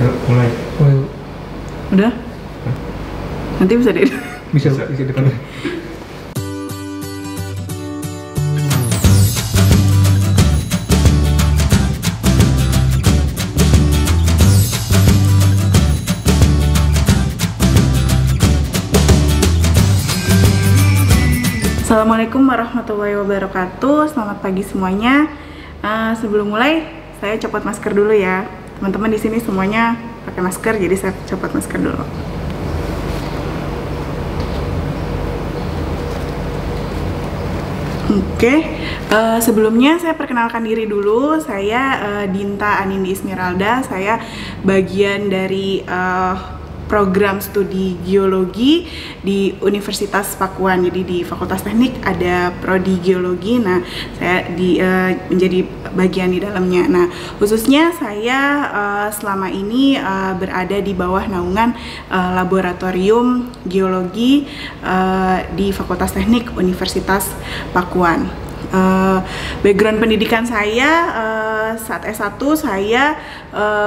Mulai. Udah? Nanti bisa deh. Bisa depan. Assalamualaikum warahmatullahi wabarakatuh. Selamat pagi semuanya. Sebelum mulai, saya copot masker dulu ya. Teman-teman di sini semuanya pakai masker, jadi saya copot masker dulu. Sebelumnya saya perkenalkan diri dulu. Saya Dinta Anindi Ismiralda. Saya bagian dari program studi geologi di Universitas Pakuan. Jadi di Fakultas Teknik ada prodi geologi. Nah, saya menjadi bagian di dalamnya. Nah, khususnya saya selama ini berada di bawah naungan laboratorium geologi di Fakultas Teknik Universitas Pakuan. Background pendidikan saya saat S1 saya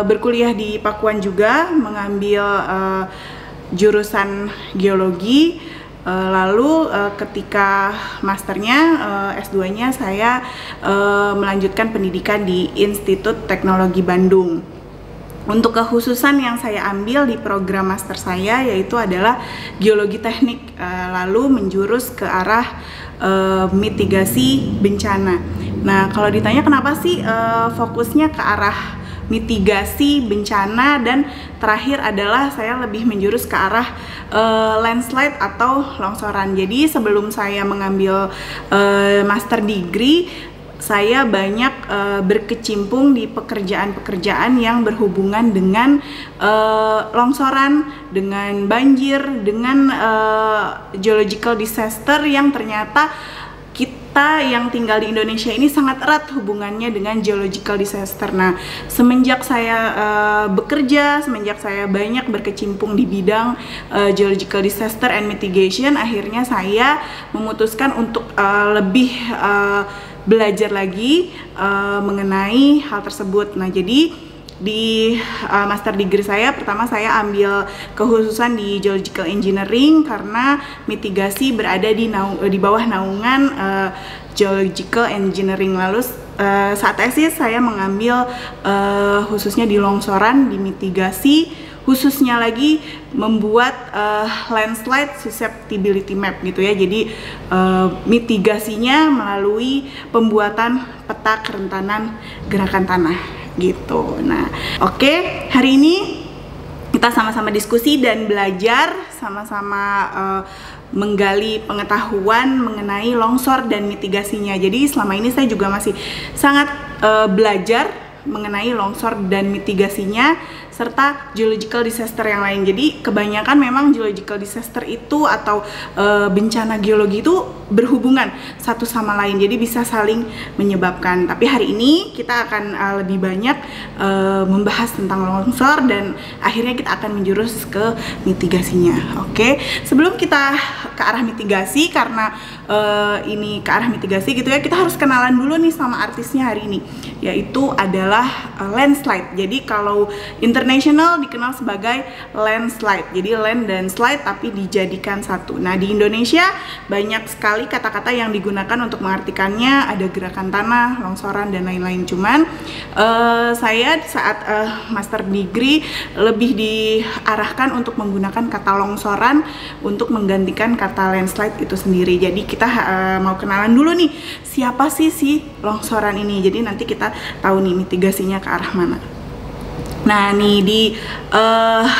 berkuliah di Pakuan juga, mengambil jurusan geologi. Lalu ketika masternya S2-nya saya melanjutkan pendidikan di Institut Teknologi Bandung. Untuk kekhususan yang saya ambil di program master saya yaitu adalah geologi teknik, lalu menjurus ke arah mitigasi bencana. Nah, kalau ditanya kenapa sih fokusnya ke arah mitigasi bencana, dan terakhir adalah saya lebih menjurus ke arah landslide atau longsoran. Jadi sebelum saya mengambil master degree, saya banyak berkecimpung di pekerjaan-pekerjaan yang berhubungan dengan longsoran, dengan banjir, dengan geological disaster yang ternyata kita yang tinggal di Indonesia ini sangat erat hubungannya dengan geological disaster. Nah, semenjak saya bekerja, semenjak saya banyak berkecimpung di bidang geological disaster and mitigation, akhirnya saya memutuskan untuk lebih belajar lagi mengenai hal tersebut. Nah, jadi di master degree saya pertama saya ambil kekhususan di geological engineering karena mitigasi berada di bawah naungan geological engineering. Lalu saat tesis saya mengambil khususnya di longsoran, di mitigasi, khususnya lagi membuat landslide susceptibility map gitu ya. Jadi mitigasinya melalui pembuatan peta kerentanan gerakan tanah gitu. Nah, oke, hari ini kita sama-sama diskusi dan belajar, sama-sama menggali pengetahuan mengenai longsor dan mitigasinya. Jadi selama ini saya juga masih sangat belajar mengenai longsor dan mitigasinya serta geological disaster yang lain. Jadi kebanyakan memang geological disaster itu atau bencana geologi itu berhubungan satu sama lain, jadi bisa saling menyebabkan. Tapi hari ini kita akan lebih banyak membahas tentang longsor dan akhirnya kita akan menjurus ke mitigasinya. Oke, sebelum kita ke arah mitigasi, karena ini ke arah mitigasi gitu ya, kita harus kenalan dulu nih sama artisnya hari ini, yaitu adalah landslide. Jadi kalau international dikenal sebagai landslide, jadi land dan slide tapi dijadikan satu. Nah, di Indonesia banyak sekali kata-kata yang digunakan untuk mengartikannya, ada gerakan tanah, longsoran, dan lain-lain. Cuman saya saat master degree lebih diarahkan untuk menggunakan kata longsoran untuk menggantikan kata landslide itu sendiri. Jadi kita mau kenalan dulu nih, siapa sih si longsoran ini. Jadi nanti kita tahu nih mitigasinya ke arah mana. Nah, nih di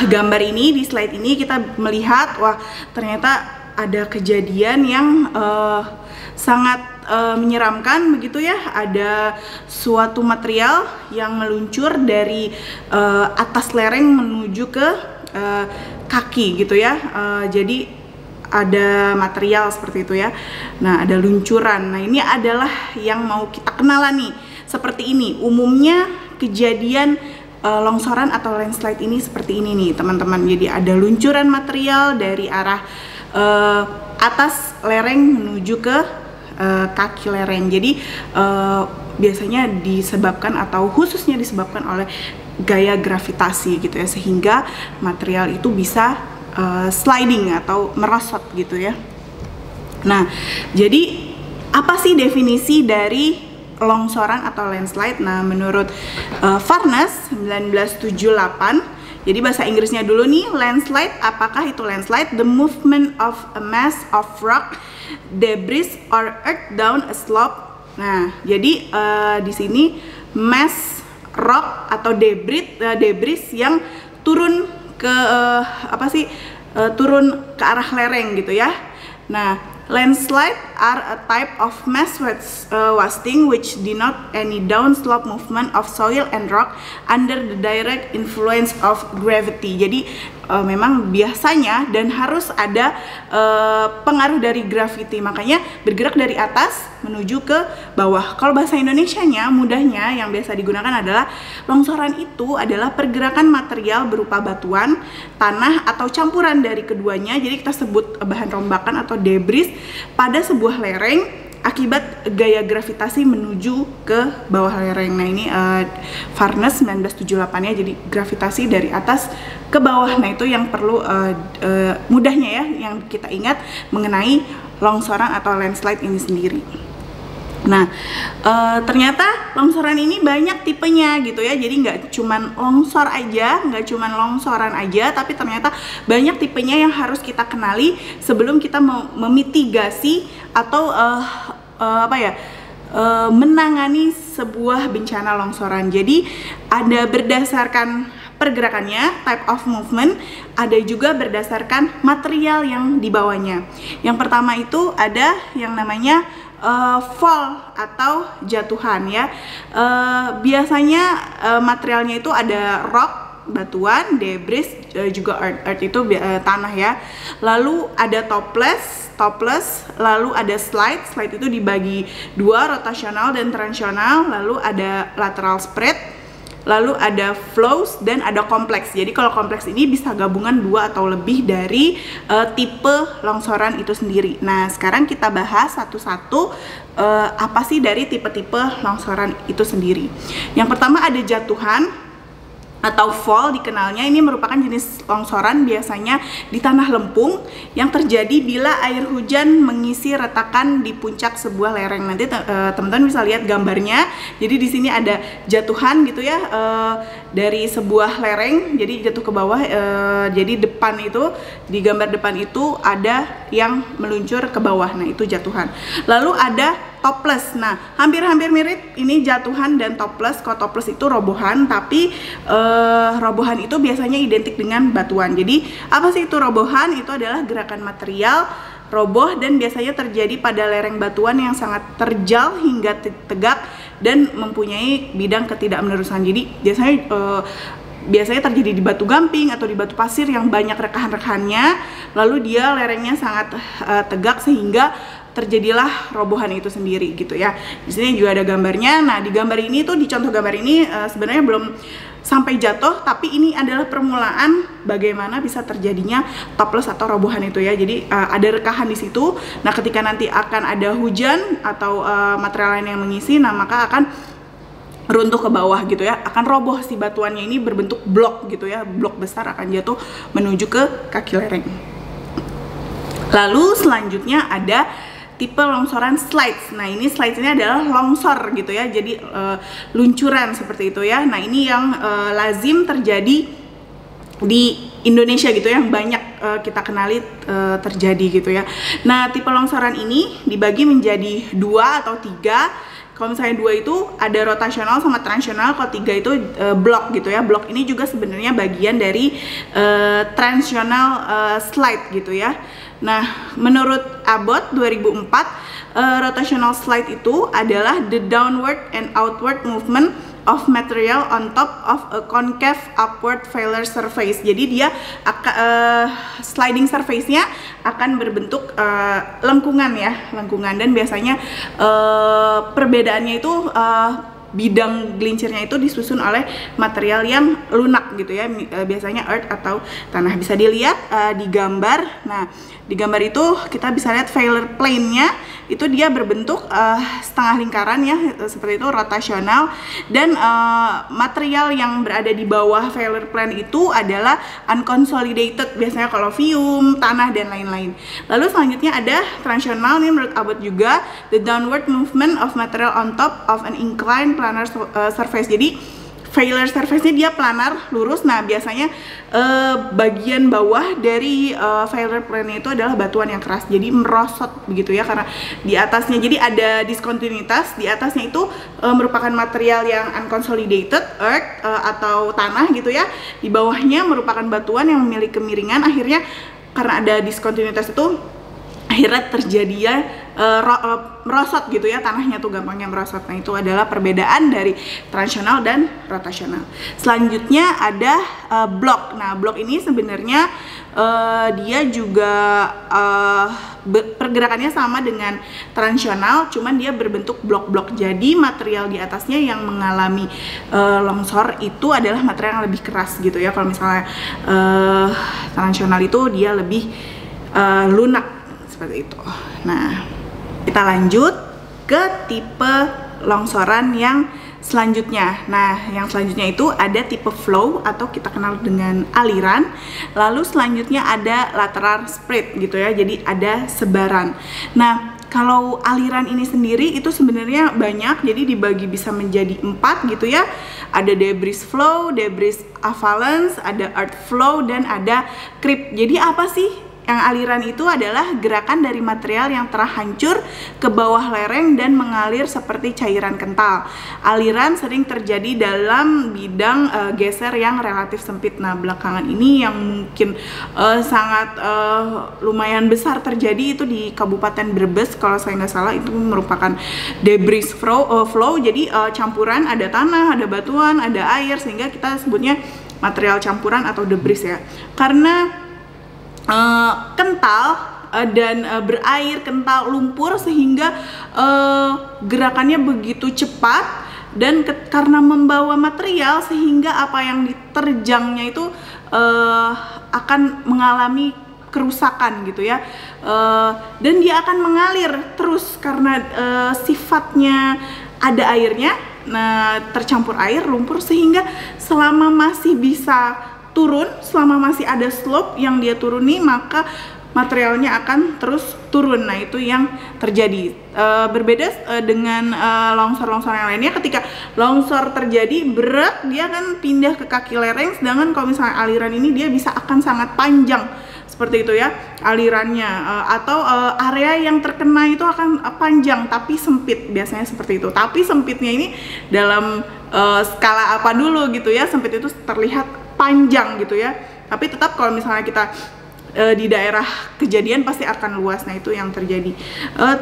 gambar ini, di slide ini kita melihat, wah ternyata ada kejadian yang sangat menyeramkan begitu ya. Ada suatu material yang meluncur dari atas lereng menuju ke kaki gitu ya. Jadi ada material seperti itu ya. Nah, ada luncuran. Nah, ini adalah yang mau kita kenalan nih. Seperti ini, umumnya kejadian longsoran atau landslide ini seperti ini nih teman-teman. Jadi ada luncuran material dari arah atas lereng menuju ke kaki lereng. Jadi biasanya disebabkan atau khususnya disebabkan oleh gaya gravitasi gitu ya, sehingga material itu bisa sliding atau merosot gitu ya. Nah, jadi apa sih definisi dari longsoran atau landslide? Nah, menurut Farnes 1978, jadi bahasa Inggrisnya dulu nih, landslide, apakah itu landslide? The movement of a mass of rock, debris, or earth down a slope. Nah, jadi di sini mass rock atau debris yang turun ke turun ke arah lereng gitu ya. Nah, landslide are a type of mass wasting which denote any downslope movement of soil and rock under the direct influence of gravity. Jadi memang biasanya dan harus ada pengaruh dari gravity, makanya bergerak dari atas menuju ke bawah. Kalau bahasa Indonesianya mudahnya yang biasa digunakan adalah longsoran itu adalah pergerakan material berupa batuan, tanah, atau campuran dari keduanya. Jadi kita sebut bahan rombakan atau debris pada sebuah lereng akibat gaya gravitasi menuju ke bawah lereng. Nah, ini Farnes 1978 ya, jadi gravitasi dari atas ke bawah. Nah, itu yang perlu mudahnya ya yang kita ingat mengenai longsoran atau landslide ini sendiri. Nah, ternyata longsoran ini banyak tipenya gitu ya, jadi nggak cuman longsor aja, nggak cuman longsoran aja, tapi ternyata banyak tipenya yang harus kita kenali sebelum kita mau memitigasi atau menangani sebuah bencana longsoran. Jadi ada berdasarkan pergerakannya, type of movement, ada juga berdasarkan material yang dibawanya. Yang pertama itu ada yang namanya fall atau jatuhan ya. Biasanya materialnya itu ada rock, batuan, debris, juga earth itu tanah ya. Lalu ada topless, lalu ada slide itu dibagi dua, rotasional dan transitional, lalu ada lateral spread, lalu ada flows, dan ada kompleks. Jadi kalau kompleks ini bisa gabungan dua atau lebih dari tipe longsoran itu sendiri. Nah, sekarang kita bahas satu-satu apa sih dari tipe-tipe longsoran itu sendiri. Yang pertama ada jatuhan atau fall, dikenalnya ini merupakan jenis longsoran biasanya di tanah lempung yang terjadi bila air hujan mengisi retakan di puncak sebuah lereng. Nanti teman-teman bisa lihat gambarnya. Jadi di sini ada jatuhan gitu ya, dari sebuah lereng, jadi jatuh ke bawah. Jadi depan itu, di gambar depan itu ada yang meluncur ke bawah. Nah, itu jatuhan. Lalu ada topless. Nah, hampir-hampir mirip ini jatuhan dan topless. Kalau topless itu robohan, tapi robohan itu biasanya identik dengan batuan. Jadi apa sih itu robohan? Itu adalah gerakan material roboh dan biasanya terjadi pada lereng batuan yang sangat terjal hingga tegak dan mempunyai bidang ketidakmenerusan. Jadi biasanya terjadi di batu gamping atau di batu pasir yang banyak rekahan-rekahannya, lalu dia lerengnya sangat tegak sehingga terjadilah robohan itu sendiri gitu ya. Di sini juga ada gambarnya. Nah, di gambar ini tuh, di contoh gambar ini sebenarnya belum sampai jatuh, tapi ini adalah permulaan bagaimana bisa terjadinya topless atau robohan itu ya. Jadi ada rekahan di situ. Nah, ketika nanti akan ada hujan atau material lain yang mengisi, nah maka akan runtuh ke bawah gitu ya, akan roboh si batuannya ini berbentuk blok gitu ya, blok besar akan jatuh menuju ke kaki lereng. Lalu selanjutnya ada tipe longsoran slides. Nah, ini slides ini adalah longsor gitu ya, jadi luncuran seperti itu ya. Nah, ini yang lazim terjadi di Indonesia gitu ya, yang banyak kita kenali terjadi gitu ya. Nah, tipe longsoran ini dibagi menjadi dua atau tiga. Kalau misalnya dua itu ada rotasional sama transitional, kalau tiga itu blok gitu ya. Blok ini juga sebenarnya bagian dari transitional slide gitu ya. Nah, menurut Abbott 2004, rotational slide itu adalah the downward and outward movement of material on top of a concave upward failure surface. Jadi dia sliding surface-nya akan berbentuk lengkungan ya, lengkungan, dan biasanya perbedaannya itu bidang gelincirnya itu disusun oleh material yang lunak gitu ya, biasanya earth atau tanah. Bisa dilihat di gambar. Nah, Di gambar itu kita bisa lihat failure plane-nya itu dia berbentuk setengah lingkaran ya, seperti itu, rotasional, dan material yang berada di bawah failure plane itu adalah unconsolidated, biasanya collovium, tanah, dan lain-lain. Lalu selanjutnya ada transitional, ini menurut Abbott juga, the downward movement of material on top of an inclined planar surface. Jadi failure surface-nya dia planar, lurus. Nah, biasanya bagian bawah dari failure plane itu adalah batuan yang keras, jadi merosot begitu ya, karena di atasnya jadi ada diskontinuitas. Di atasnya itu merupakan material yang unconsolidated earth atau tanah gitu ya. Di bawahnya merupakan batuan yang memiliki kemiringan. Akhirnya karena ada diskontinuitas itu akhirnya terjadi ya merosot gitu ya, tanahnya tuh gampangnya merosot. Nah, itu adalah perbedaan dari transitional dan rotasional. Selanjutnya ada blok. Nah, blok ini sebenarnya dia juga pergerakannya sama dengan transitional, cuman dia berbentuk blok-blok. Jadi material di atasnya yang mengalami longsor itu adalah material yang lebih keras gitu ya. Kalau misalnya transitional itu dia lebih lunak seperti itu. Nah, kita lanjut ke tipe longsoran yang selanjutnya. Nah, yang selanjutnya itu ada tipe flow atau kita kenal dengan aliran. Lalu selanjutnya ada lateral spread gitu ya. Jadi ada sebaran. Nah, kalau aliran ini sendiri itu sebenarnya banyak, jadi dibagi bisa menjadi 4 gitu ya. Ada debris flow, debris avalanche, ada earth flow, dan ada creep. Jadi apa sih? Yang aliran itu adalah gerakan dari material yang telah hancur ke bawah lereng dan mengalir seperti cairan kental. Aliran sering terjadi dalam bidang geser yang relatif sempit. Nah, belakangan ini yang mungkin sangat lumayan besar terjadi itu di Kabupaten Brebes, kalau saya nggak salah, itu merupakan debris flow. Jadi campuran, ada tanah, ada batuan, ada air, sehingga kita sebutnya material campuran atau debris ya. Karena kental dan berair, kental, lumpur, sehingga gerakannya begitu cepat, dan karena membawa material sehingga apa yang diterjangnya itu akan mengalami kerusakan gitu ya, dan dia akan mengalir terus karena sifatnya ada airnya. Nah, tercampur air, lumpur, sehingga selama masih bisa turun, selama masih ada slope yang dia turuni, maka materialnya akan terus turun. Nah, itu yang terjadi. Berbeda dengan longsor-longsor yang lainnya, ketika longsor terjadi berat, dia akan pindah ke kaki lereng, sedangkan kalau misalnya aliran ini dia bisa akan sangat panjang seperti itu ya alirannya, atau area yang terkena itu akan panjang tapi sempit, biasanya seperti itu. Tapi sempitnya ini dalam skala apa dulu gitu ya, sempit itu terlihat panjang gitu ya, tapi tetap kalau misalnya kita di daerah kejadian pasti akan luas. Nah, itu yang terjadi.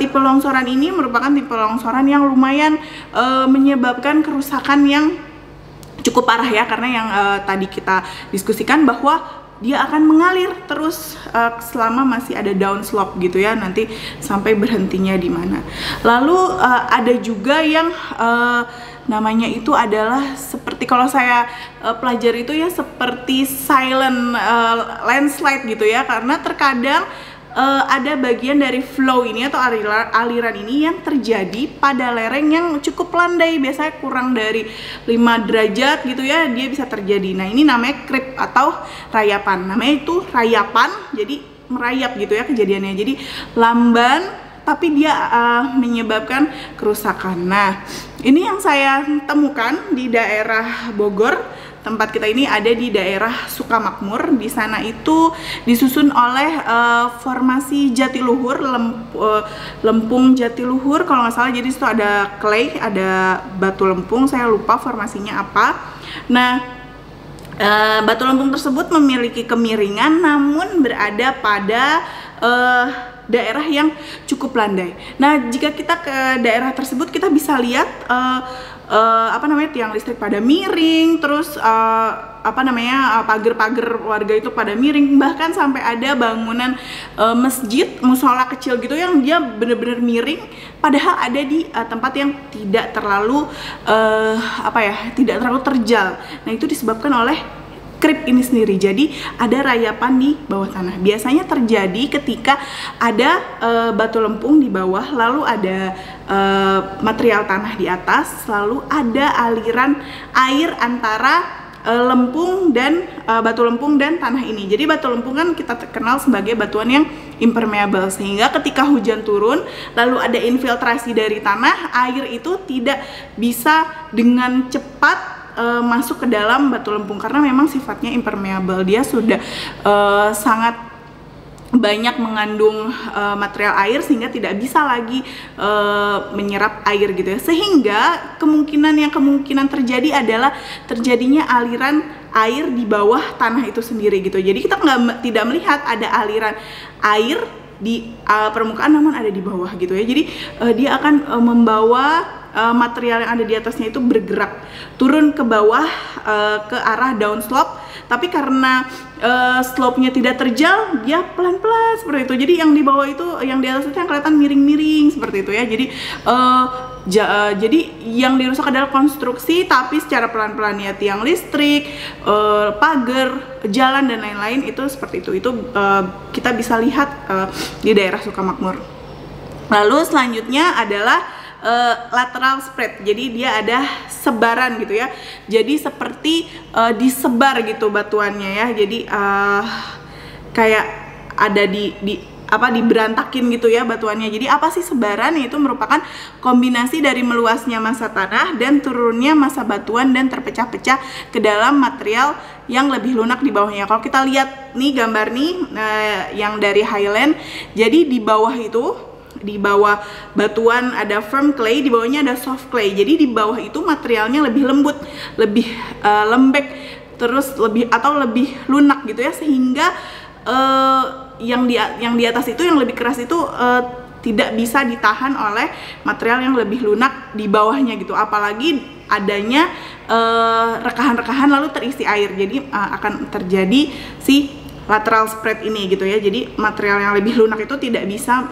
Tipe longsoran ini merupakan tipe longsoran yang lumayan menyebabkan kerusakan yang cukup parah ya, karena yang tadi kita diskusikan bahwa dia akan mengalir terus selama masih ada downslope gitu ya, nanti sampai berhentinya di mana. Lalu ada juga yang namanya itu adalah seperti, kalau saya pelajari itu ya, seperti silent landslide gitu ya, karena terkadang ada bagian dari flow ini atau aliran ini yang terjadi pada lereng yang cukup landai, biasanya kurang dari 5 derajat gitu ya, dia bisa terjadi. Nah, ini namanya creep atau rayapan. Namanya itu rayapan, jadi merayap gitu ya kejadiannya, jadi lamban tapi dia menyebabkan kerusakan. Nah, ini yang saya temukan di daerah Bogor. Tempat kita ini ada di daerah Sukamakmur. Di sana itu disusun oleh formasi Jatiluhur, lempung Jatiluhur kalau nggak salah. Jadi itu ada clay, ada batu lempung, saya lupa formasinya apa. Nah, batu lempung tersebut memiliki kemiringan namun berada pada daerah yang cukup landai. Nah, jika kita ke daerah tersebut, kita bisa lihat tiang listrik pada miring, terus pagar-pagar warga itu pada miring, bahkan sampai ada bangunan masjid, musola kecil gitu yang dia bener-bener miring, padahal ada di tempat yang tidak terlalu tidak terlalu terjal. Nah, itu disebabkan oleh creep ini sendiri. Jadi ada rayapan di bawah tanah. Biasanya terjadi ketika ada batu lempung di bawah, lalu ada material tanah di atas, lalu ada aliran air antara lempung dan batu lempung dan tanah ini. Jadi batu lempung kan kita kenal sebagai batuan yang impermeable, sehingga ketika hujan turun lalu ada infiltrasi dari tanah, air itu tidak bisa dengan cepat masuk ke dalam batu lempung karena memang sifatnya impermeable. Dia sudah sangat banyak mengandung material air sehingga tidak bisa lagi menyerap air gitu ya, sehingga kemungkinan terjadi adalah terjadinya aliran air di bawah tanah itu sendiri gitu. Jadi kita tidak melihat ada aliran air di permukaan, namun ada di bawah gitu ya. Jadi dia akan membawa material yang ada di atasnya itu bergerak turun ke bawah ke arah downslope, tapi karena slope-nya tidak terjal, dia pelan-pelan seperti itu. Jadi yang di bawah itu, yang di atas itu yang kelihatan miring-miring seperti itu ya. Jadi yang dirusak adalah konstruksi, tapi secara pelan-pelan ya, tiang listrik, pagar, jalan dan lain-lain itu seperti itu. Itu kita bisa lihat di daerah Sukamakmur. Lalu selanjutnya adalah lateral spread. Jadi dia ada sebaran gitu ya. Jadi seperti disebar gitu batuannya ya. Jadi kayak ada diberantakin gitu ya batuannya. Jadi apa sih sebaran? Itu merupakan kombinasi dari meluasnya massa tanah dan turunnya massa batuan dan terpecah-pecah ke dalam material yang lebih lunak di bawahnya. Kalau kita lihat nih gambar nih yang dari Highland, jadi di bawah itu, di bawah batuan ada firm clay, di bawahnya ada soft clay. Jadi di bawah itu materialnya lebih lembut, lebih lembek, terus lebih lunak gitu ya, sehingga yang di atas itu, yang lebih keras itu tidak bisa ditahan oleh material yang lebih lunak di bawahnya gitu. Apalagi adanya rekahan-rekahan lalu terisi air, jadi akan terjadi si lateral spread ini gitu ya. Jadi material yang lebih lunak itu tidak bisa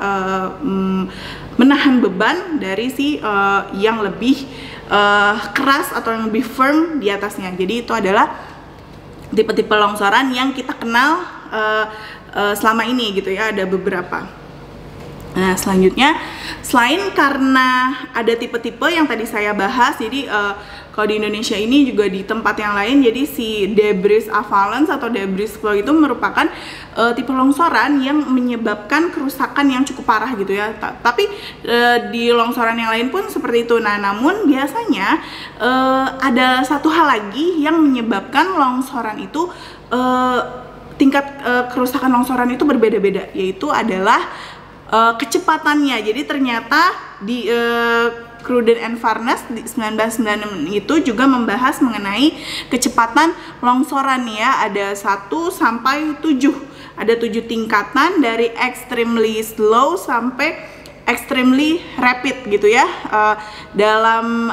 menahan beban dari si yang lebih keras atau yang lebih firm di atasnya. Jadi itu adalah tipe-tipe longsoran yang kita kenal selama ini gitu ya, ada beberapa. Nah selanjutnya, selain karena ada tipe-tipe yang tadi saya bahas, jadi kalau di Indonesia ini juga di tempat yang lain, jadi si debris avalanche atau debris flow itu merupakan tipe longsoran yang menyebabkan kerusakan yang cukup parah gitu ya. Tapi di longsoran yang lain pun seperti itu. Nah namun biasanya ada satu hal lagi yang menyebabkan longsoran itu tingkat kerusakan longsoran itu berbeda-beda, yaitu adalah kecepatannya. Jadi ternyata di Cruden and Furness di 1996 itu juga membahas mengenai kecepatan longsoran ya. Ada 1 sampai 7. Ada 7 tingkatan dari extremely slow sampai extremely rapid gitu ya, dalam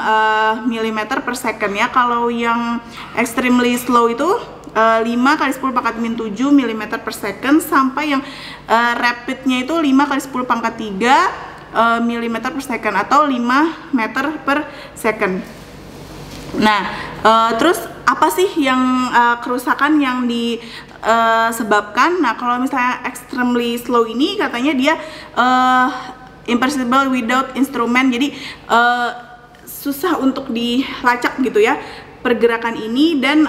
milimeter per second ya. Kalau yang extremely slow itu 5 kali 10 pangkat min 7 mm per second, sampai yang rapidnya itu 5 kali 10 pangkat 3 mm per second atau 5 meter per second. Nah terus apa sih yang kerusakan yang disebabkan? Nah kalau misalnya extremely slow ini katanya dia imperceptible without instrument, jadi susah untuk dilacak gitu ya pergerakan ini, dan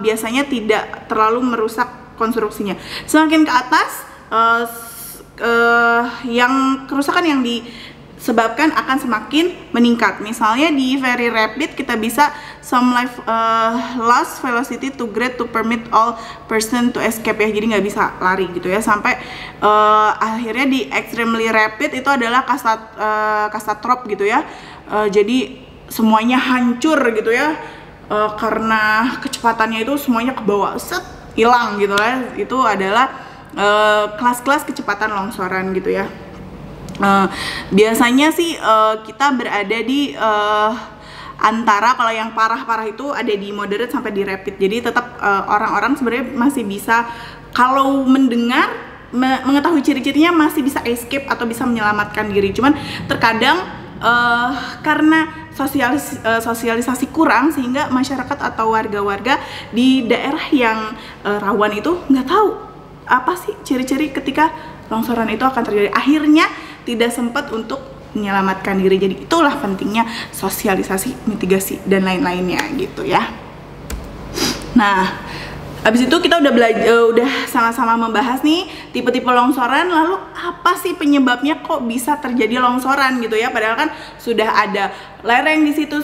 biasanya tidak terlalu merusak konstruksinya. Semakin ke atas yang kerusakan yang disebabkan akan semakin meningkat. Misalnya di very rapid kita bisa some life loss velocity too great to permit all person to escape ya, jadi nggak bisa lari gitu ya. Sampai akhirnya di extremely rapid itu adalah catastrophe gitu ya, jadi semuanya hancur gitu ya, karena kecepatannya itu semuanya ke bawah, set, hilang gitu ya. Itu adalah kelas-kelas kecepatan longsoran gitu ya. Biasanya sih kita berada di antara, kalau yang parah-parah itu ada di moderate sampai di rapid. Jadi tetap orang-orang sebenarnya masih bisa, kalau mendengar mengetahui ciri-cirinya, masih bisa escape atau bisa menyelamatkan diri. Cuman terkadang karena sosialisasi kurang, sehingga masyarakat atau warga-warga di daerah yang rawan itu nggak tahu apa sih ciri-ciri ketika longsoran itu akan terjadi. Akhirnya tidak sempat untuk menyelamatkan diri. Jadi itulah pentingnya sosialisasi, mitigasi dan lain-lainnya gitu ya. Nah, habis itu kita udah sama-sama membahas nih tipe-tipe longsoran, lalu apa sih penyebabnya kok bisa terjadi longsoran gitu ya? Padahal kan sudah ada lereng di situ,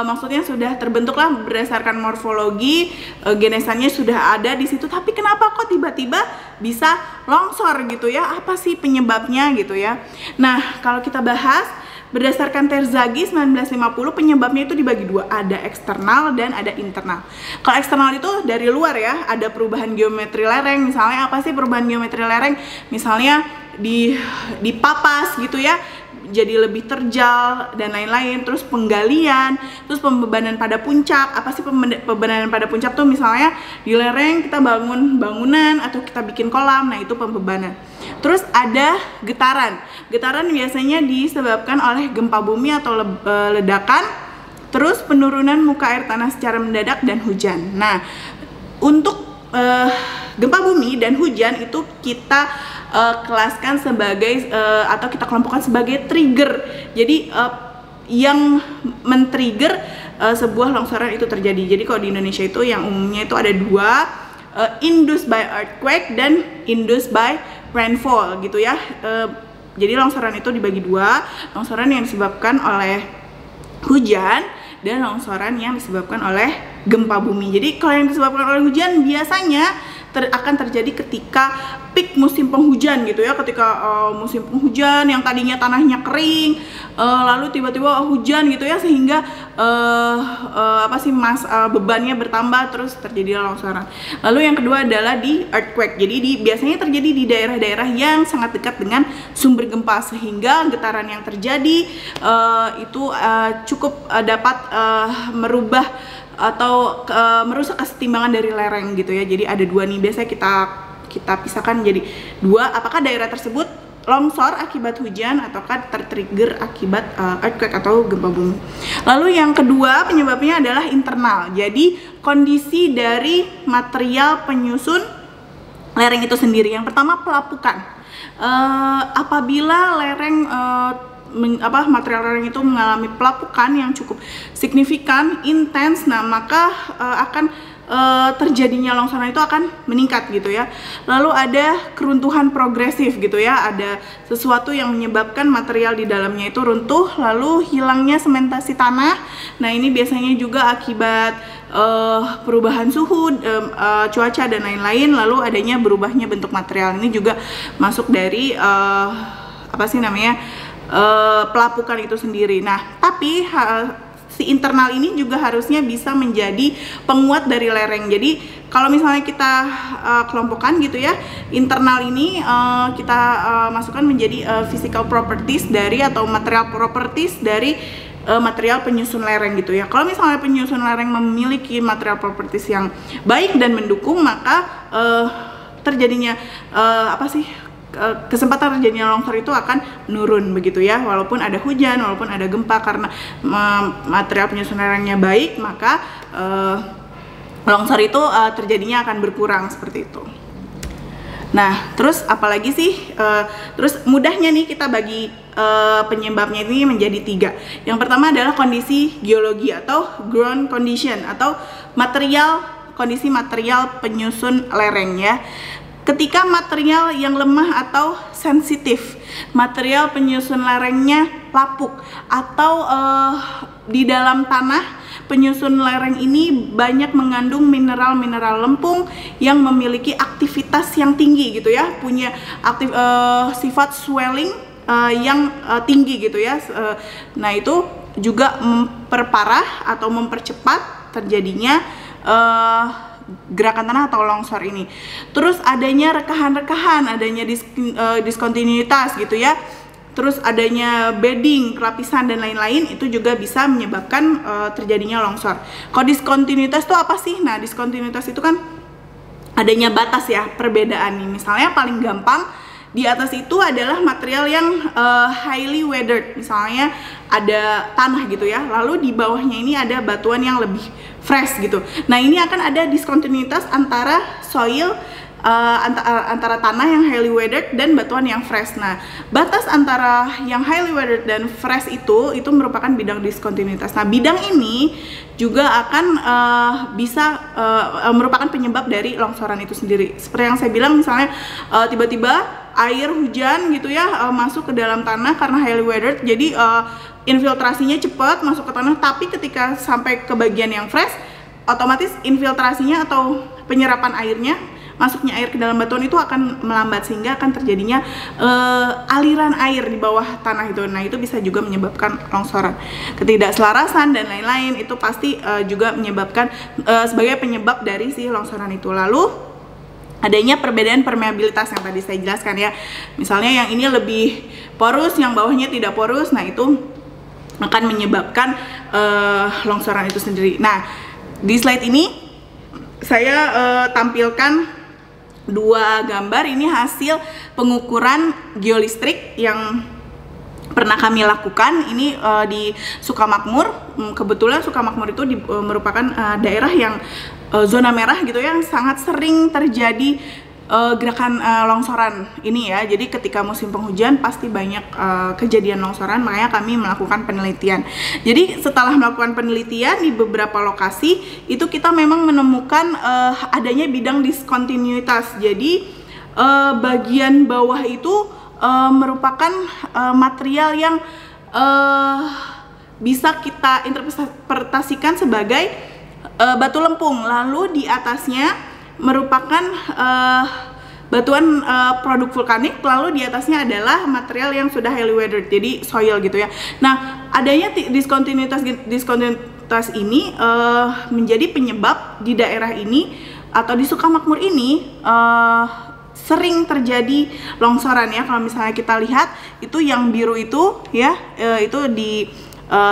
maksudnya sudah terbentuklah berdasarkan morfologi, genesannya sudah ada di situ, tapi kenapa kok tiba-tiba bisa longsor gitu ya? Apa sih penyebabnya gitu ya? Nah, kalau kita bahas berdasarkan Terzaghi 1950, penyebabnya itu dibagi dua, ada eksternal dan ada internal. Kalau eksternal itu dari luar ya, ada perubahan geometri lereng. Misalnya apa sih perubahan geometri lereng? Misalnya dipapas gitu ya, jadi lebih terjal dan lain-lain. Terus penggalian, terus pembebanan pada puncak. Apa sih pembebanan pada puncak tuh? Misalnya di lereng kita bangun bangunan atau kita bikin kolam, nah itu pembebanan. Terus ada getaran. Getaran biasanya disebabkan oleh gempa bumi atau ledakan, terus penurunan muka air tanah secara mendadak dan hujan. Nah, untuk gempa bumi dan hujan itu kita kelaskan sebagai atau kita kelompokkan sebagai trigger. Jadi yang men-trigger sebuah longsoran itu terjadi. Jadi kalau di Indonesia itu yang umumnya itu ada dua, induced by earthquake dan induced by rainfall gitu ya. Jadi longsoran itu dibagi dua, longsoran yang disebabkan oleh hujan dan longsoran yang disebabkan oleh gempa bumi. Jadi kalau yang disebabkan oleh hujan biasanya akan terjadi ketika peak musim penghujan gitu ya, ketika musim penghujan yang tadinya tanahnya kering, lalu tiba-tiba hujan gitu ya, sehingga bebannya bertambah, terus terjadi longsoran. Lalu yang kedua adalah di earthquake. Jadi biasanya terjadi di daerah-daerah yang sangat dekat dengan sumber gempa, sehingga getaran yang terjadi itu cukup dapat merubah atau merusak kesetimbangan dari lereng gitu ya. Jadi ada dua nih, biasanya kita pisahkan jadi dua, apakah daerah tersebut longsor akibat hujan ataukah tertrigger akibat earthquake atau gempa bumi. Lalu yang kedua penyebabnya adalah internal. Jadi kondisi dari material penyusun lereng itu sendiri. Yang pertama pelapukan. Apabila lereng material lereng itu mengalami pelapukan yang cukup signifikan, intens, nah maka akan terjadinya longsoran itu akan meningkat gitu ya. Lalu ada keruntuhan progresif gitu ya, ada sesuatu yang menyebabkan material di dalamnya itu runtuh, lalu hilangnya sementasi tanah. Nah ini biasanya juga akibat perubahan suhu, cuaca dan lain-lain, lalu adanya berubahnya bentuk material. Ini juga masuk dari pelapukan itu sendiri. Nah tapi si internal ini juga harusnya bisa menjadi penguat dari lereng. Jadi kalau misalnya kita kelompokkan gitu ya, internal ini kita masukkan menjadi physical properties dari atau material properties dari material penyusun lereng gitu ya. Kalau misalnya penyusun lereng memiliki material properties yang baik dan mendukung, maka terjadinya kesempatan terjadinya longsor itu akan menurun begitu ya. Walaupun ada hujan, walaupun ada gempa, karena material penyusun lerengnya baik, maka longsor itu terjadinya akan berkurang seperti itu. Nah, terus apalagi sih? Terus mudahnya nih kita bagi penyebabnya ini menjadi tiga. Yang pertama adalah kondisi geologi atau ground condition, atau kondisi material penyusun lereng ya. Ketika material yang lemah atau sensitif, material penyusun lerengnya lapuk, atau di dalam tanah penyusun lereng ini banyak mengandung mineral-mineral lempung yang memiliki aktivitas yang tinggi gitu ya, punya sifat swelling yang tinggi gitu ya. Nah itu juga memperparah atau mempercepat terjadinya gerakan tanah atau longsor ini. Terus adanya rekahan-rekahan, adanya diskontinuitas gitu ya. Terus adanya bedding, kelapisan dan lain-lain, itu juga bisa menyebabkan terjadinya longsor. Kalau diskontinuitas itu apa sih? Nah, diskontinuitas itu kan adanya batas ya, perbedaan nih. Misalnya paling gampang di atas itu adalah material yang highly weathered, misalnya ada tanah gitu ya, lalu di bawahnya ini ada batuan yang lebih fresh gitu. Nah, ini akan ada diskontinuitas antara soil, antara tanah yang highly weathered dan batuan yang fresh. Nah, batas antara yang highly weathered dan fresh itu merupakan bidang diskontinuitas. Nah, bidang ini juga akan bisa merupakan penyebab dari longsoran itu sendiri. Seperti yang saya bilang, misalnya tiba-tiba air hujan gitu ya masuk ke dalam tanah karena highly weathered, jadi infiltrasinya cepat masuk ke tanah, tapi ketika sampai ke bagian yang fresh, otomatis infiltrasinya atau penyerapan airnya, masuknya air ke dalam batuan itu akan melambat, sehingga akan terjadinya aliran air di bawah tanah itu. Nah, itu bisa juga menyebabkan longsoran. Ketidakselarasan dan lain-lain itu pasti juga menyebabkan sebagai penyebab dari si longsoran itu. Lalu adanya perbedaan permeabilitas yang tadi saya jelaskan ya. Misalnya yang ini lebih porus, yang bawahnya tidak porus. Nah, itu akan menyebabkan longsoran itu sendiri. Nah, di slide ini saya tampilkan dua gambar. Ini hasil pengukuran geolistrik yang pernah kami lakukan. Ini di Sukamakmur. Kebetulan Sukamakmur itu merupakan daerah yang zona merah gitu ya, yang sangat sering terjadi gerakan longsoran ini ya. Jadi ketika musim penghujan pasti banyak kejadian longsoran, makanya kami melakukan penelitian. Jadi setelah melakukan penelitian di beberapa lokasi itu kita memang menemukan adanya bidang diskontinuitas. Jadi bagian bawah itu merupakan material yang bisa kita interpretasikan sebagai batu lempung, lalu di atasnya merupakan batuan produk vulkanik, lalu di atasnya adalah material yang sudah highly weathered, jadi soil gitu ya. Nah, adanya diskontinuitas ini menjadi penyebab di daerah ini atau di Sukamakmur ini sering terjadi longsoran ya. Kalau misalnya kita lihat itu yang biru itu ya, itu di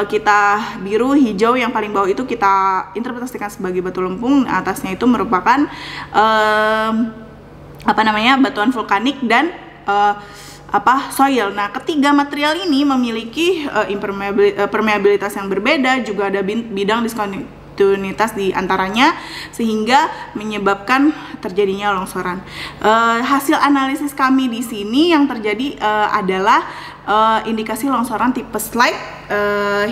kita biru, hijau, yang paling bawah itu kita interpretasikan sebagai batu lempung. Atasnya itu merupakan batuan vulkanik dan soil. Nah, ketiga material ini memiliki permeabilitas yang berbeda, juga ada bidang diskontinuitas di antaranya, sehingga menyebabkan terjadinya longsoran. Hasil analisis kami di sini yang terjadi adalah indikasi longsoran tipe slide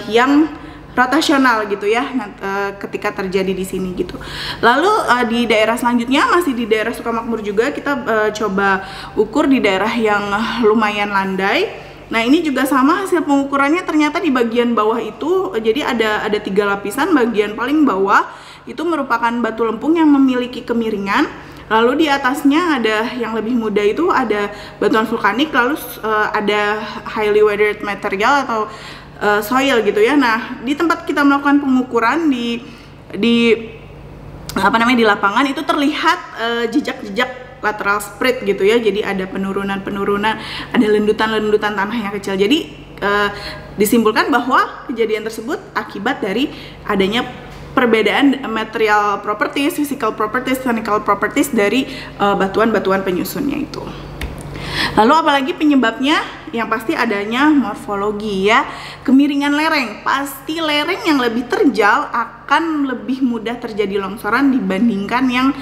yang rotasional gitu ya, ketika terjadi di sini gitu. Lalu di daerah selanjutnya masih di daerah Sukamakmur juga kita coba ukur di daerah yang lumayan landai. Nah, ini juga sama hasil pengukurannya, ternyata di bagian bawah itu jadi ada 3 lapisan. Bagian paling bawah itu merupakan batu lempung yang memiliki kemiringan. Lalu di atasnya ada yang lebih muda itu ada batuan vulkanik, lalu ada highly weathered material atau soil gitu ya. Nah, di tempat kita melakukan pengukuran di lapangan itu terlihat jejak-jejak lateral spread gitu ya. Jadi ada penurunan, ada lendutan-lendutan tanah yang kecil. Jadi disimpulkan bahwa kejadian tersebut akibat dari adanya perbedaan material properties, physical properties, technical properties dari batuan-batuan penyusunnya itu. Lalu apalagi penyebabnya? Yang pasti adanya morfologi ya, kemiringan lereng. Pasti lereng yang lebih terjal akan lebih mudah terjadi longsoran dibandingkan yang